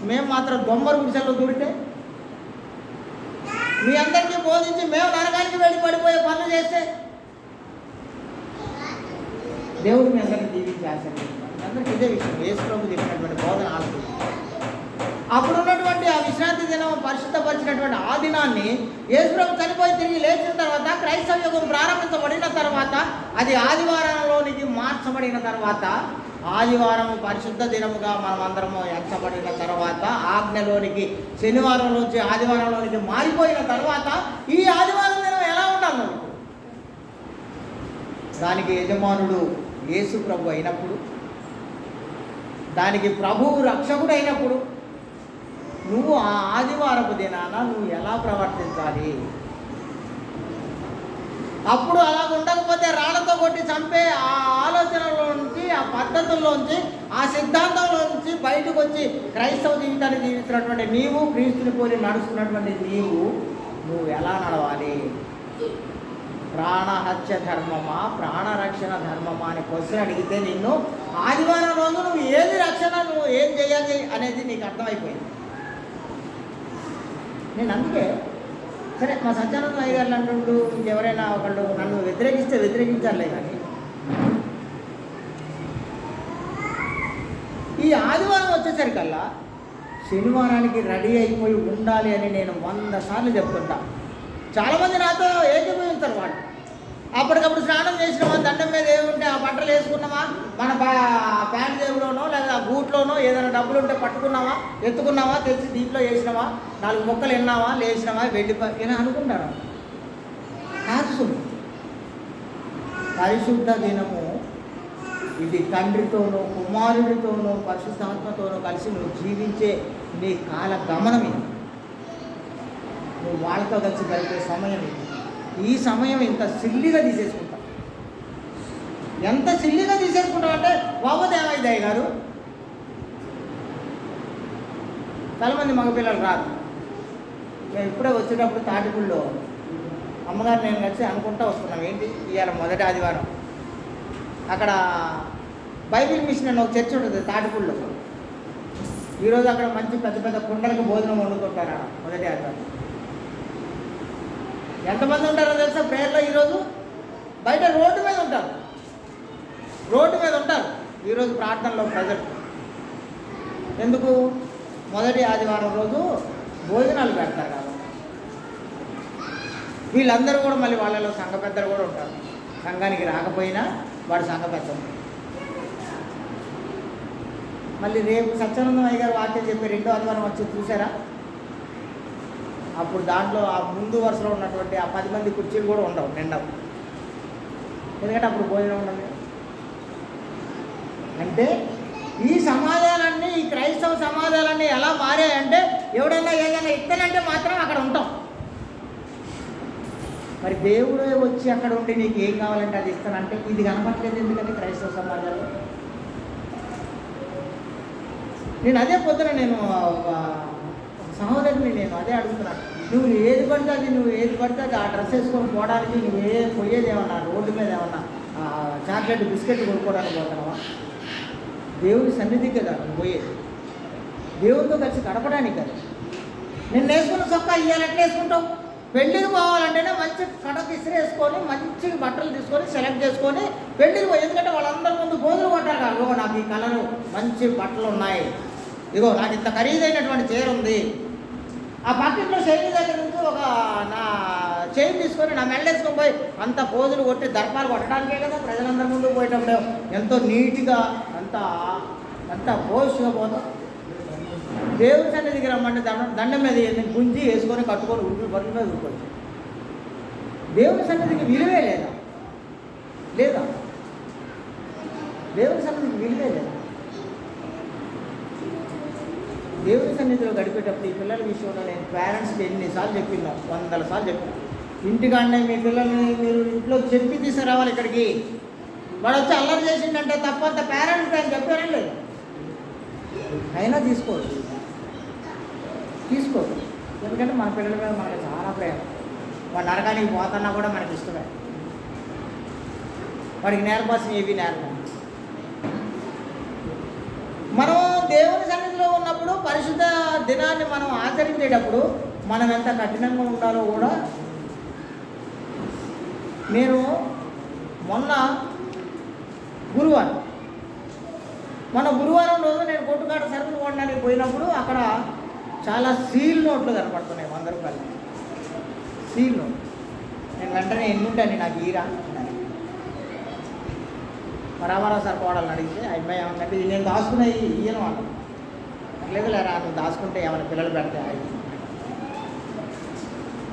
Speaker 1: మేము మాత్రం దొమ్మరు గుడిసెల్లో దూరితే, మీ అందరికీ బోధించి మేము నరకానికి వెళ్ళి పడిపోయే పనులు చేస్తే దేవుడు మీ అందరికీ దీవించి ఆశీర్వదించారు. మీ అందరికీ ఇదే విషయం యేసు ప్రభు చెప్పినటువంటి బోధన ఆలోచించారు. అప్పుడు ఉన్నటువంటి ఆ విశ్రాంతి దినం పరిశుద్ధపరిచినటువంటి ఆ దినాన్ని యేసు ప్రభు చనిపోయి తిరిగి లేచిన తర్వాత క్రైస్తవ యుగం ప్రారంభించబడిన తర్వాత అది ఆదివారంలోనికి మార్చబడిన తర్వాత ఆదివారం పరిశుద్ధ దినముగా మనం అందరము ఎంచబడిన తర్వాత ఆజ్ఞలోనికి శనివారంలోంచి ఆదివారంలోనికి మారిపోయిన తర్వాత ఈ ఆదివారం దినం ఎలా ఉండాలి నువ్వు? దానికి యజమానుడు యేసు ప్రభు అయినప్పుడు, దానికి ప్రభువు రక్షకుడు అయినప్పుడు నువ్వు ఆ ఆదివారపు దినాన నువ్వు ఎలా ప్రవర్తించాలి? అప్పుడు అలా ఉండకపోతే రాళ్లతో కొట్టి చంపే ఆ ఆలోచనలోంచి, ఆ పద్ధతుల్లోంచి, ఆ సిద్ధాంతంలోంచి బయటకు వచ్చి క్రైస్తవ జీవితాన్ని జీవిస్తున్నటువంటి నీవు, క్రీస్తుని పోలి నడుస్తున్నటువంటి నువ్వు ఎలా నడవాలి? ప్రాణహత్య ధర్మమా, ప్రాణరక్షణ ధర్మమా అని క్వశ్చన్ అడిగితే నిన్ను ఆదివారం రోజు నువ్వు ఏది రక్షణ, నువ్వు ఏం చేయాలి అనేది నీకు అర్థమైపోయింది. నేను అందుకే సరే మా సత్యానంద అయ్య గారు అంటుండు, ఇంకెవరైనా ఒకళ్ళు నన్ను వ్యతిరేకిస్తే వ్యతిరేకించాలే, కానీ ఈ ఆదివారం వచ్చేసరికల్లా శనివారానికి రెడీ అయిపోయి ఉండాలి అని నేను 100 సార్లు చెప్తుంటా. చాలామంది నాతో ఏకీభవిస్తారు. వాళ్ళు అప్పటికప్పుడు స్నానం చేసినామా, దండం మీద ఏముంటే ఆ బట్టలు వేసుకున్నామా, మన ప్యాంట్ జేబులోనో లేదా బూట్లోనో ఏదైనా డబ్బులు ఉంటే పట్టుకున్నామా, ఎత్తుకున్నామా, తెచ్చి దీంట్లో వేసినామా, 4 ముక్కలు విన్నామా, లేచినామా, వెళ్ళిపోయి ఇలా అనుకుంటాను. కాదు, పరిశుద్ధ దినము ఇది తండ్రితోనూ కుమారుడితోనూ పరిశుద్ధాత్మతోనూ కలిసి నువ్వు జీవించే నీ కాల గమనం ఇది. నువ్వు వాళ్ళతో కలిసి గడిపే సమయం ఇది. ఈ సమయం ఇంత సిల్లిగా తీసేసుకుంటాం. ఎంత సిల్లిగా తీసేసుకుంటాం అంటే బాబోతే ఏమైంది అయ్య గారు, చాలామంది మగపిల్లలు రాదు. మేము ఇప్పుడే వచ్చేటప్పుడు తాటిపూడిలో అమ్మగారు నేను కలిసి అనుకుంటూ వస్తున్నాం. ఏంటి ఇవాళ మొదటి ఆదివారం, అక్కడ బైబిల్ మిషన్ అని ఒక చర్చ్ ఉంటుంది తాటిపూడిలో. ఈరోజు అక్కడ మంచి పెద్ద పెద్ద కుండలకు భోజనం వండుకుంటారు మొదటి ఆదివారం. ఎంతమంది ఉంటారో తెలుసా ప్రేయర్లో? ఈరోజు బయట రోడ్డు మీద ఉంటారు, రోడ్డు మీద ఉంటారు ఈరోజు ప్రార్థనలో ప్రజలు. ఎందుకు? మొదటి ఆదివారం రోజు భోజనాలు పెడతారు కాబట్టి. వీళ్ళందరూ కూడా మళ్ళీ వాళ్ళలో సంఘ పెద్దలు కూడా ఉంటారు. సంఘానికి రాకపోయినా వాడు సంఘ పెద్ద. మళ్ళీ రేపు సత్యానందం అయ్య గారు వాక్యం చెప్పి 2వ ఆదివారం వచ్చి చూసారా? అప్పుడు దాంట్లో ఆ ముందు వరుసలో ఉన్నటువంటి ఆ 10 మంది కుర్చీలు కూడా ఉండవు, నిండవు. ఎందుకంటే అప్పుడు భోజనం ఉండదు. అంటే ఈ సమాజాలన్నీ, ఈ క్రైస్తవ సమాజాలన్నీ ఎలా మారాయంటే ఎవడన్నా ఏదైనా ఇస్తానంటే మాత్రం అక్కడ ఉంటాం. మరి దేవుడే వచ్చి అక్కడ ఉండి నీకు ఏం కావాలంటే అది ఇస్తానంటే ఇది కనపట్లేదు. ఎందుకంటే క్రైస్తవ సమాజాల్లో నేను అదే పొద్దున నేను సహోదరుని నేను అదే అడుగుతున్నాను. నువ్వు ఏది పడితే అది ఆ డ్రెస్ వేసుకొని పోవడానికి నువ్వు పోయేది ఏమన్నా రోడ్డు మీద ఏమన్నా చాక్లెట్ బిస్కెట్ కొనుక్కోవడానికి పోతున్నావా? దేవుని సన్నిధికి కదా నువ్వు పోయేది, దేవునితో కలిసి గడపడానికి కదా. నేను వేసుకున్న చొక్కా ఇవ్వాలి ఎట్లా వేసుకుంటావు? పెళ్ళికి పోవాలంటేనే మంచి కడకు ఇస్త్రీ వేసుకొని మంచి బట్టలు తీసుకొని సెలెక్ట్ చేసుకొని పెళ్ళికి పోయి. ఎందుకంటే వాళ్ళందరి ముందు బోధులు కొట్టారు కదా, ఇగో నాకు ఈ కలరు మంచి బట్టలు ఉన్నాయి, ఇగో నాకు ఇంత ఖరీదైనటువంటి చీర ఉంది. ఆ పక్కట్లో శైలి దగ్గర నుంచి ఒక నా చైన్ తీసుకొని నా మెళ్ళేసుకొని పోయి అంత పోజులు కొట్టి దర్పాలు కొట్టడానికే కదా ప్రజలందరి ముందు పోయేటప్పుడు ఎంతో నీట్గా అంత పోషగా పోతాం. దేవుని సన్నిధికి రమ్మంటే దండం మీద గుంజి వేసుకొని కట్టుకొని ఉడ్డు బట్ల మీద ఊరుకోవచ్చు. దేవుని సన్నిధికి విలువే లేదా? దేవుని సన్నిధికి విలువే లేదా? దేవుని సన్నిధిలో గడిపేటప్పుడు ఈ పిల్లల విషయంలో నేను పేరెంట్స్కి ఎన్నిసార్లు చెప్పినా, 100 సార్లు చెప్పిన. ఇంటికాడనే మీ పిల్లల్ని మీరు ఇంట్లో చెప్పి తీసుకురావాలి ఇక్కడికి. వాడు వచ్చి అల్లరి చేసిండంటే తప్పంత పేరెంట్స్ అని చెప్పారని లేదు. అయినా తీసుకోరు. ఎందుకంటే మన పిల్లల మీద మనకి చాలా ప్రేమ. వాడు నరకానికి పోతున్నా కూడా మనకి ఇష్టమే. వాడికి నేర్పాల్సిన ఏవి నేర్పం. మనం దేవుని సన్నిధిలో ఉన్నప్పుడు పరిశుద్ధ దినాన్ని మనం ఆచరించేటప్పుడు మనం ఎంత కఠినంగా ఉండాలో కూడా. నేను మొన్న గురువారం రోజు నేను కొట్టుకాట సరుకులు కొనడానికి పోయినప్పుడు అక్కడ చాలా సీల్ నోట్లు కనపడుతున్నాయి, 100 రూపాయలు సీల్ నోట్. నేను వెంటనే ఎన్ని ఉంటాను నాకు ఈరా రామారావు సార్ కోడాలని అడిగితే అమ్మాయి ఏమంటే నేను దాచుకునే ఈయన వాళ్ళు లేదు లేరా నువ్వు దాచుకుంటే ఏమైనా పిల్లలు పెడితే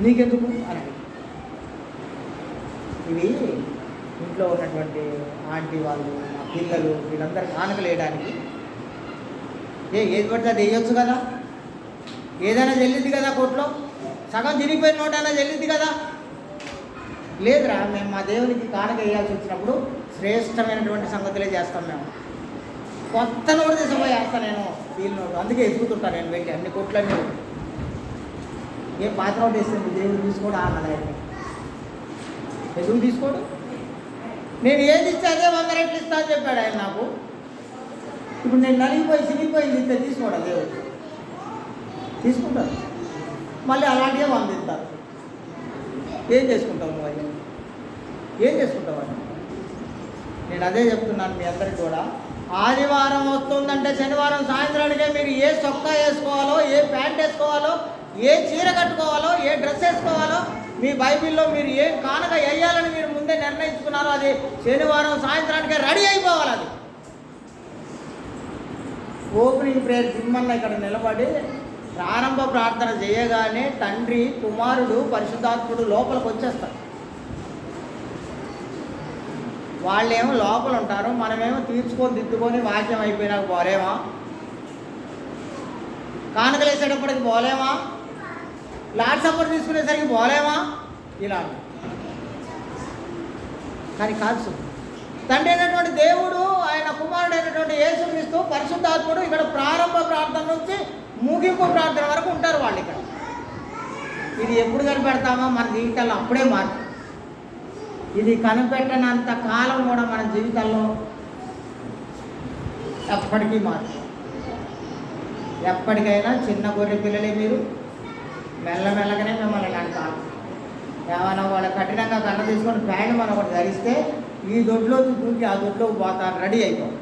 Speaker 1: నీకెందుకు అని. ఇవి ఇంట్లో ఉన్నటువంటి ఆంటీ వాళ్ళు, మా పిల్లలు, వీళ్ళందరూ కానుకలు వేయడానికి ఏది పడితే అది వేయొచ్చు కదా, ఏదైనా చెల్లిద్ది కదా, కోట్లో సగం తిరిగిపోయిన నోటైనా చెల్లిద్ది కదా. లేదురా, మేము మా దేవునికి కానుక వేయాల్సి వచ్చినప్పుడు శ్రేష్టమైనటువంటి సంగతులే చేస్తాం. మేము కొత్త నోటు తీసుకుపోయి వేస్తాను నేను వీళ్ళ నోటు. అందుకే ఎదుగుతుంటాను నేను వెళ్ళి అన్ని కోట్లన్నీ. ఏ పాత నోటు వేస్తుంది దేవుడు తీసుకోడు అన్నది. ఎందుకు తీసుకోడు? నేను ఏది ఇస్తే అదే 100 రెట్లు ఇస్తా అని చెప్పాడు ఆయన నాకు. ఇప్పుడు నేను నలిగిపోయి చినిగిపోయింది ఇస్తే తీసుకోడా దేవుడు? తీసుకుంటారు. మళ్ళీ అలాంటివే 100 ఇస్తారు. ఏం చేసుకుంటావు నువ్వు? ఏం చేసుకుంటావు అని నేను అదే చెప్తున్నాను మీ అందరికీ కూడా. ఆదివారం వస్తుందంటే శనివారం సాయంత్రానికే మీరు ఏ చొక్కా వేసుకోవాలో, ఏ ప్యాంట్ వేసుకోవాలో, ఏ చీర కట్టుకోవాలో, ఏ డ్రెస్ వేసుకోవాలో మీ బైబిల్లో మీరు ఏం కానుక వేయాలని మీరు ముందే నిర్ణయించుకున్నారో అది శనివారం సాయంత్రానికే రెడీ అయిపోవాలి. అది ఓపెనింగ్ ప్రేయర్ తిమ్మన్న ఇక్కడ నిలబడి ప్రారంభ ప్రార్థన చేయగానే తండ్రి, కుమారుడు, పరిశుద్ధాత్ముడు లోపలికి వచ్చేస్తారు. వాళ్ళేమో లోపల ఉంటారు, మనమేమో తీర్చుకొని దిద్దుకొని వాక్యం అయిపోయినాక పోలేమా? కానుకలు వేసేటప్పటికి పోలేమా? Lord support తీసుకునేసరికి పోలేమా? ఇలా కానీ కాదు. తండ్రి అయినటువంటి దేవుడు, ఆయన కుమారుడు అయినటువంటి యేసుక్రీస్తు, పరిశుద్ధాత్ముడు ఇక్కడ ప్రారంభ ప్రార్థన నుంచి ముగింపు ప్రార్థన వరకు ఉంటారు వాళ్ళు ఇక్కడ. ఇది ఎప్పుడు కనిపెడతామో మన జీవితాల్లో అప్పుడే మార్పు. ఇది కనిపెట్టనంత కాలం కూడా మన జీవితాల్లో ఎప్పటికీ మార్పు. ఎప్పటికైనా చిన్న గొర్రె పిల్లలే మీరు, మెల్లమెల్లగానే మిమ్మల్ని అంటారు. ఏమైనా వాళ్ళు కఠినంగా కన్న తీసుకొని ప్యాంట్ మనం ఒకటి ధరిస్తే ఈ దొడ్లోకి దూకి ఆ దొడ్లోకి పోతాను, రెడీ అయిపోయి.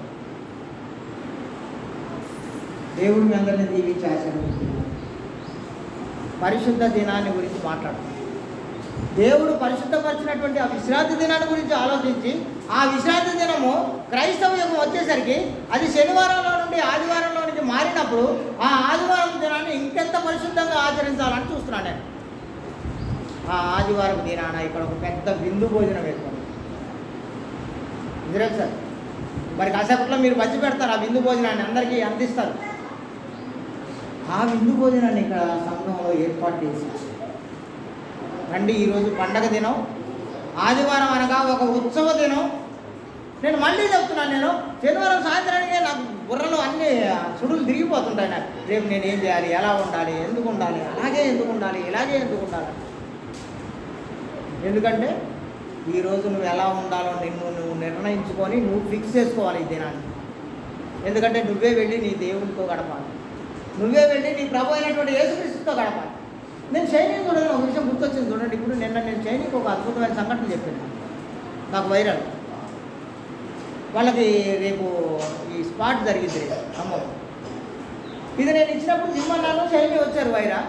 Speaker 1: దేవుడు మీ అందరినీ దీవించారు. పరిశుద్ధ దినాన్ని గురించి మాట్లాడుతున్నాం. దేవుడు పరిశుద్ధపరిచినటువంటి ఆ విశ్రాంతి దినాన్ని గురించి ఆలోచించి, ఆ విశ్రాంతి దినము క్రైస్తవ యుగం వచ్చేసరికి అది శనివారంలో నుండి ఆదివారంలోనికి మారినప్పుడు ఆ ఆదివారం దినాన్ని ఇంకెంత పరిశుద్ధంగా ఆచరించాలని చూస్తున్నాను నేను. ఆ ఆదివారం దినాన ఇక్కడ ఒక పెద్ద విందు భోజనం పెట్టుకోండి. నిజమే సార్. మరి కాసేపట్లో మీరు పంచి పెడతారు ఆ విందు భోజనాన్ని, అందరికీ అందిస్తారు. ఆ విందు భోజనాన్ని ఇక్కడ సంఘంలో ఏర్పాటు చేసి రండి. ఈరోజు పండగ దినం, ఆదివారం అనగా ఒక ఉత్సవ దినం. నేను మళ్ళీ చెప్తున్నాను, నేను శనివారం సాయంత్రానికే నాకు బుర్రలో అన్ని సుడులు తిరిగిపోతుంటాయి. నాకు రేపు నేను ఏం చేయాలి, ఎలా ఉండాలి, ఎందుకు ఉండాలి, అలాగే ఎందుకు ఉండాలి, ఇలాగే ఎందుకు ఉండాలి. ఎందుకంటే ఈరోజు నువ్వు ఎలా ఉండాలో నువ్వు నిర్ణయించుకొని నువ్వు ఫిక్స్ చేసుకోవాలి ఈ దినాన్ని. ఎందుకంటే నువ్వే వెళ్ళి నీ దేవునితో గడపాలి, నువ్వే వెళ్ళి నీ ప్రభు అయినటువంటి యేసుక్రీస్తుతో గడపాలి. నేను చైనీకి చూడని ఒక విషయం గుర్తొచ్చింది చూడండి. ఇప్పుడు నేను చైనీకి ఒక అద్భుతమైన సంఘటన చెప్పాను, నాకు వైరల్. వాళ్ళకి రేపు ఈ స్పాట్ జరిగింది అమ్మో. ఇది నేను ఇచ్చినప్పుడు జిమ్మన్నాను, చైనీ వచ్చారు వైరా.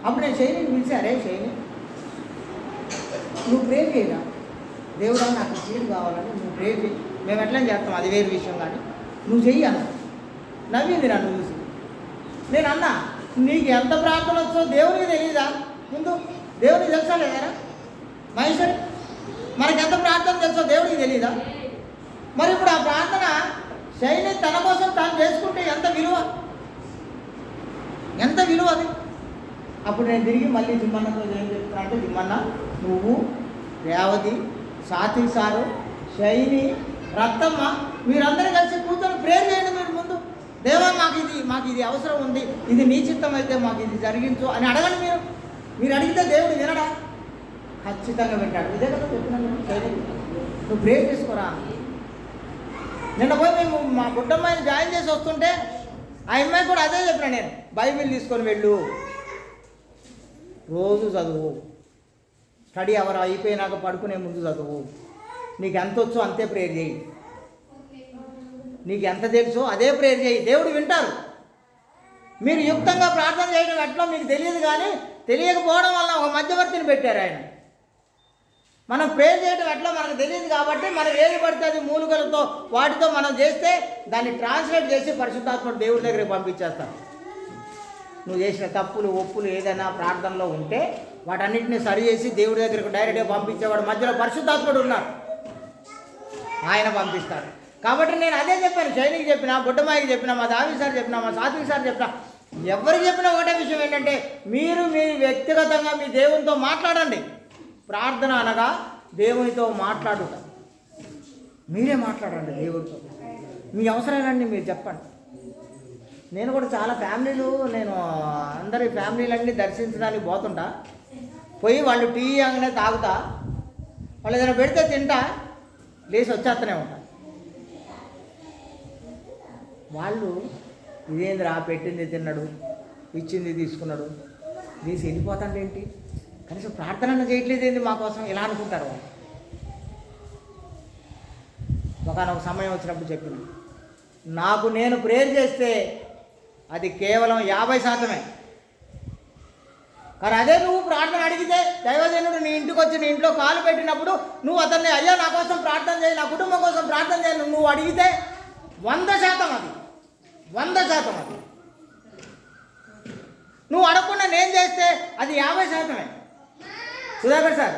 Speaker 1: అప్పుడు నేను చైనీకి పిలిచారే, చైనీ నువ్వు ప్రే చేయరా, దేవుడా నాకు సీట్ కావాలని నువ్వు ప్రే చేయి, మేము ఎట్లా చేస్తాం అది వేరే విషయం, కానీ నువ్వు చెయ్యి అన్న. నవ్వింది నన్ను చూసి. నేను అన్నా, నీకు ఎంత ప్రార్థన వచ్చో దేవునికి తెలియదా? ముందు దేవునికి తెలుసా లేదా మహేశ్వరి? మనకి ఎంత ప్రార్థన తెలుసో దేవుడికి తెలియదా? మరి ఇప్పుడు ఆ ప్రార్థన శైలి తన కోసం తాను చేసుకుంటే ఎంత విలువ, ఎంత విలువ అది. అప్పుడు నేను తిరిగి మళ్ళీ జిమ్మన్నతో ఏం చెప్తున్నా అంటే, జిమ్మన్న నువ్వు, రేవతి, సాత్విక్ సారు, శైని, రత్తమ్మ మీరందరూ కలిసి కూర్చొని ప్రేయర్ చేయండి. మీరు ముందు దేవా మాకు ఇది అవసరం ఉంది, ఇది నీ చిత్తం అయితే మాకు ఇది జరిగించు అని అడగండి. మీరు అడిగితే దేవుడు వినడా? ఖచ్చితంగా వింటాడు. ఇదే కదా చెప్తున్నాను, నువ్వు ప్రేయర్ చేసుకోరా. నిన్న పోయి మేము మా బుడ్డమ్మాయిని జాయిన్ చేసి వస్తుంటే ఆ అమ్మాయి కూడా అదే చెప్పినా నేను, బైబిల్ తీసుకొని వెళ్ళు, రోజు చదువు, స్టడీ అవర్ అయిపోయినాక పడుకునే ముందు చదువు, నీకు ఎంత వచ్చో అంతే ప్రేయర్ చేయి, నీకు ఎంత తెలుసో అదే ప్రేయర్ చేయి, దేవుడు వింటారు. మీరు యుక్తంగా ప్రార్థన చేయడం ఎట్లా మీకు తెలియదు, కానీ తెలియకపోవడం వల్ల ఒక మధ్యవర్తిని పెట్టారు ఆయన. మనం ప్రేయర్ చేయడం ఎట్లా మనకు తెలియదు కాబట్టి మనం ఏది పడితే అది మూలికలతో వాటితో మనం చేస్తే దాన్ని ట్రాన్స్లేట్ చేసి పరిశుద్ధాత్మ దేవుడి దగ్గరికి పంపించేస్తారు. నువ్వు చేసిన తప్పులు ఒప్పులు ఏదైనా ప్రార్థనలో ఉంటే వాటన్నిటిని సరి చేసి దేవుడి దగ్గరకు డైరెక్ట్గా పంపించేవాడు మధ్యలో పరిశుద్ధాత్ముడు ఉన్నారు, ఆయన పంపిస్తారు. కాబట్టి నేను అదే చెప్పాను, చైనీకి చెప్పినా, బుడ్డమాయికి చెప్పినా, మా దావి సార్ చెప్పినా, మా సాత్విక్ సార్ చెప్పినా, ఎవరికి చెప్పినా ఒకటే విషయం ఏంటంటే, మీరు వ్యక్తిగతంగా మీ దేవునితో మాట్లాడండి. ప్రార్థన అనగా దేవునితో మాట్లాడుట, మీరే మాట్లాడండి దేవుడితో, మీ అవసరాలన్నీ మీరు చెప్పండి. నేను కూడా చాలా ఫ్యామిలీలు, నేను అందరి ఫ్యామిలీలన్నీ దర్శించడానికి పోతుంటా, పోయి వాళ్ళు టీ అనగానే తాగుతా, వాళ్ళు ఏదైనా పెడితే తింటా, లేచి వచ్చేస్తూనే ఉంటా. వాళ్ళు ఇదేంద్రా పెట్టింది తిన్నాడు, ఇచ్చింది తీసుకున్నాడు, తీసి వెళ్ళిపోతాంటే ఏంటి, కనీసం ప్రార్థన చేయట్లేదు ఏంది మా కోసం, ఇలా అనుకుంటారు వాళ్ళు. ఒకనొక సమయం వచ్చినప్పుడు చెప్పిన నాకు నేను ప్రేయర్ చేస్తే అది కేవలం 50%. కానీ అదే నువ్వు ప్రార్థన అడిగితే దైవజనుడు నీ ఇంటికి వచ్చి నీ ఇంట్లో కాలు పెట్టినప్పుడు నువ్వు అతన్ని అయ్యా నా కోసం ప్రార్థన చేయి, నా కుటుంబం కోసం ప్రార్థన చేయి నువ్వు అడిగితే 100% అది 100% అది. నువ్వు అడగకుండా నేను చేస్తే అది 50%. సుధాకర్ సార్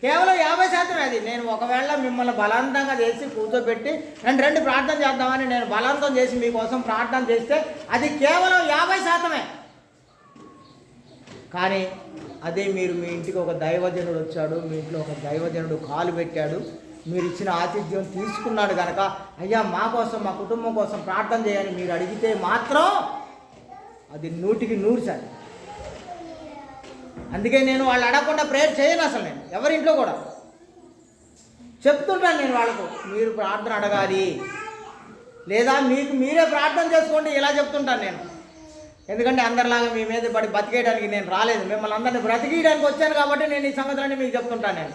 Speaker 1: కేవలం 50% అది. నేను ఒకవేళ మిమ్మల్ని బలవంతంగా చేసి కూర్చోబెట్టి రెండు ప్రార్థన చేద్దామని నేను బలవంతం చేసి మీకోసం ప్రార్థన చేస్తే అది కేవలం 50%. కానీ అదే మీరు మీ ఇంటికి ఒక దైవజనుడు వచ్చాడు, మీ ఇంట్లో ఒక దైవజనుడు కాలు పెట్టాడు, మీరు ఇచ్చిన ఆతిథ్యం తీసుకున్నాడు కనుక అయ్యా మా కోసం మా కుటుంబం కోసం ప్రార్థన చేయని మీరు అడిగితే మాత్రం అది 100%. అందుకే నేను వాళ్ళు అడగకుండా ప్రేయర్ చేయను అసలు. నేను ఎవరింట్లో కూడా చెప్తుంటాను నేను వాళ్ళకు, మీరు ప్రార్థన అడగాలి లేదా మీకు మీరే ప్రార్థన చేసుకోండి ఇలా చెప్తుంటాను నేను. ఎందుకంటే అందరిలాగా మీ మీద పడి బతికేయడానికి నేను రాలేదు, మిమ్మల్ని అందరినీ బ్రతికేయడానికి వచ్చాను కాబట్టి నేను ఈ సంగతులన్నీ మీకు చెప్తుంటాను. నేను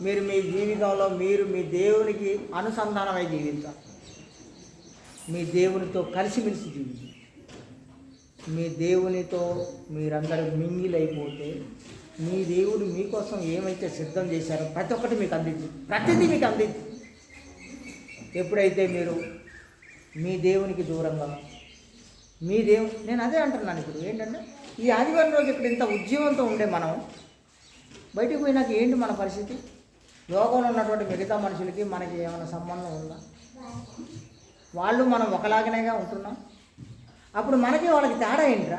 Speaker 1: మీరు మీ జీవితంలో మీరు మీ దేవునికి అనుసంధానమై జీవించాలి, మీ దేవునితో కలిసిమెలిసి జీవించాలి. మీ దేవునితో మీరందరూ మింగిలైపోతే మీ దేవుడు మీకోసం ఏమైతే సిద్ధం చేశారో ప్రతి ఒక్కటి మీకు అందించి ప్రతిదీ మీకు అందించి. ఎప్పుడైతే మీరు మీ దేవునికి దూరంగా మీ నేను అదే అంటున్నాను. ఇప్పుడు ఏంటంటే ఈ ఆదివారం రోజు ఇక్కడ ఇంత ఉద్యమంతో ఉండే మనం బయటికి పోయినాక ఏంటి మన పరిస్థితి? లోకంలో ఉన్నటువంటి మిగతా మనుషులకి మనకి ఏమైనా సంబంధం ఉందా? వాళ్ళు మనం ఒకలాగనేగా ఉంటున్నాం. అప్పుడు మనకి వాళ్ళకి తేడా ఏంట్రా?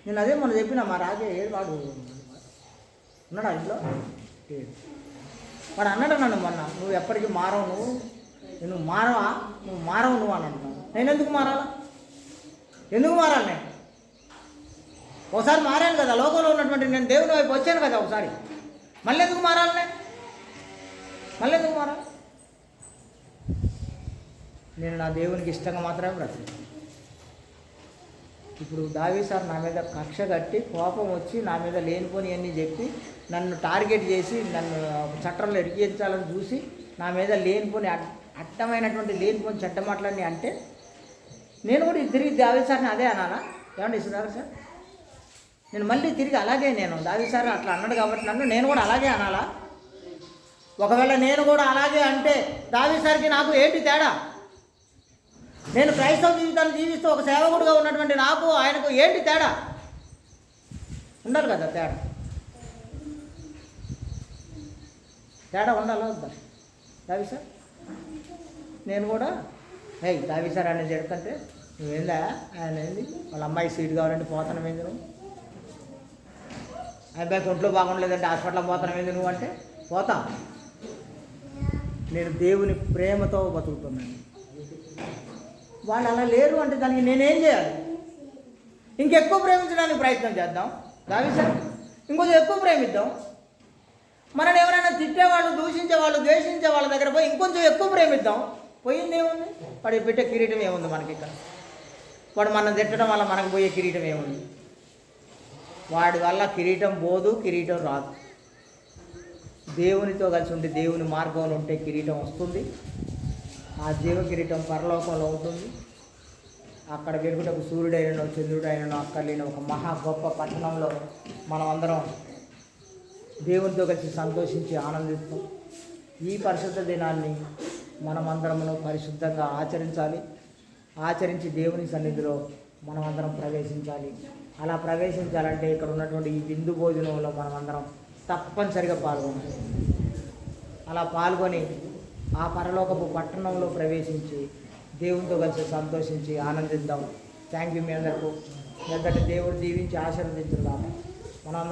Speaker 1: నేను అదే మొన్న చెప్పిన మా రాజే వాడు ఉన్నాడా ఇంట్లో? వాడు అన్నాడు నన్ను మొన్న, నువ్వు ఎప్పటికీ మారవు, నువ్వు మారవా, నువ్వు మారవు నువ్వు అని అంటున్నాను. నేను ఎందుకు మారాలా? ఎందుకు మారాలి? నేను ఒకసారి మారాను కదా, లోకంలో ఉన్నటువంటి నేను దేవుని వైపు వచ్చాను కదా ఒకసారి, మళ్ళీ ఎందుకు మారాలి? నేను మళ్ళీ ఎందుకు మారాలి? నేను నా దేవునికి ఇష్టంగా మాత్రమే బ్రతికాను. ఇప్పుడు దావీదు సార్ నా మీద కక్ష కట్టి కోపం వచ్చి నా మీద లేనిపోని అన్నీ చెప్పి నన్ను టార్గెట్ చేసి నన్ను చట్టంలో ఇరికించాలని చూసి నా మీద లేనిపోని అడ్డమైనటువంటి లేనిపోని చట్ట మాటలన్నీ అంటే నేను కూడా తిరిగి దావీదు సార్ని అదే అనాలా? ఏమండి సుధాకర్ సార్, నేను మళ్ళీ తిరిగి అలాగే నేను దావీదు సార్ అట్లా అన్నాడు కాబట్టి నేను కూడా అలాగే అనాలా? ఒకవేళ నేను కూడా అలాగే అంటే దావీదు సార్కి నాకు ఏంటి తేడా? నేను క్రైస్తవ జీవితాన్ని జీవిస్తూ ఒక సేవకుడుగా ఉన్నటువంటి నాకు ఆయనకు ఏంటి తేడా? ఉండాలి కదా తేడా. తేడా ఉండాలి వద్దా దావీదు సార్? నేను కూడా దావీదు సార్ అనేది చెడుతుంటే నువ్వేందా ఆయన ఏంది వాళ్ళ అమ్మాయి సీట్ కావాలంటే పోతాను ఏంది నువ్వు, అబ్బాయికి ఒంట్లో బాగుండలేదంటే హాస్పిటల్ పోతాను ఏంది నువ్వు అంటే పోతా. నేను దేవుని ప్రేమతో బతుకుతున్నాను. వాళ్ళు అలా లేరు అంటే దానికి నేనేం చేయాలి? ఇంకెక్కువ ప్రేమించడానికి ప్రయత్నం చేద్దాం దావీదు సార్, ఇంకొంచెం ఎక్కువ ప్రేమిద్దాం. మనల్ని ఎవరైనా తిట్టేవాళ్ళు, దూషించేవాళ్ళు, ద్వేషించే వాళ్ళ దగ్గర పోయి ఇంకొంచెం ఎక్కువ ప్రేమిద్దాం. పోయింది ఏముంది? వాడి పెట్టే కిరీటం ఏముంది మనకి? ఇక్కడ వాడు మనం తిట్టడం వల్ల మనకు పోయే కిరీటం ఏముంది? వాడి వల్ల కిరీటం పోదు, కిరీటం రాదు. దేవునితో కలిసి ఉంటే దేవుని మార్గంలో ఉంటే కిరీటం వస్తుంది. ఆ జీవ కిరీటం పరలోకంలో ఉంటుంది. అక్కడ వెలుగుటకు సూర్యుడైనను చంద్రుడైనను అక్కర్లేని ఒక మహా గొప్ప పట్టణంలో మనం అందరం దేవునితో కలిసి సంతోషించి ఆనందిస్తాం. ఈ పరిశుద్ధ దినాన్ని మనమందరము పరిశుద్ధంగా ఆచరించాలి. ఆచరించి దేవుని సన్నిధిలో మనమందరం ప్రవేశించాలి. అలా ప్రవేశించాలంటే ఇక్కడ ఉన్నటువంటి ఈ విందు భోజనంలో మనమందరం తప్పనిసరిగా పాల్గొనాలి. అలా పాల్గొని ఆ పరలోకపు పట్టణంలో ప్రవేశించి దేవునితో కలిసి సంతోషించి ఆనందిద్దాం. థ్యాంక్ యూ మీ అందరికీ. ఎందుకంటే దేవుడు దీవించి ఆశీర్వదించుదాము. మనం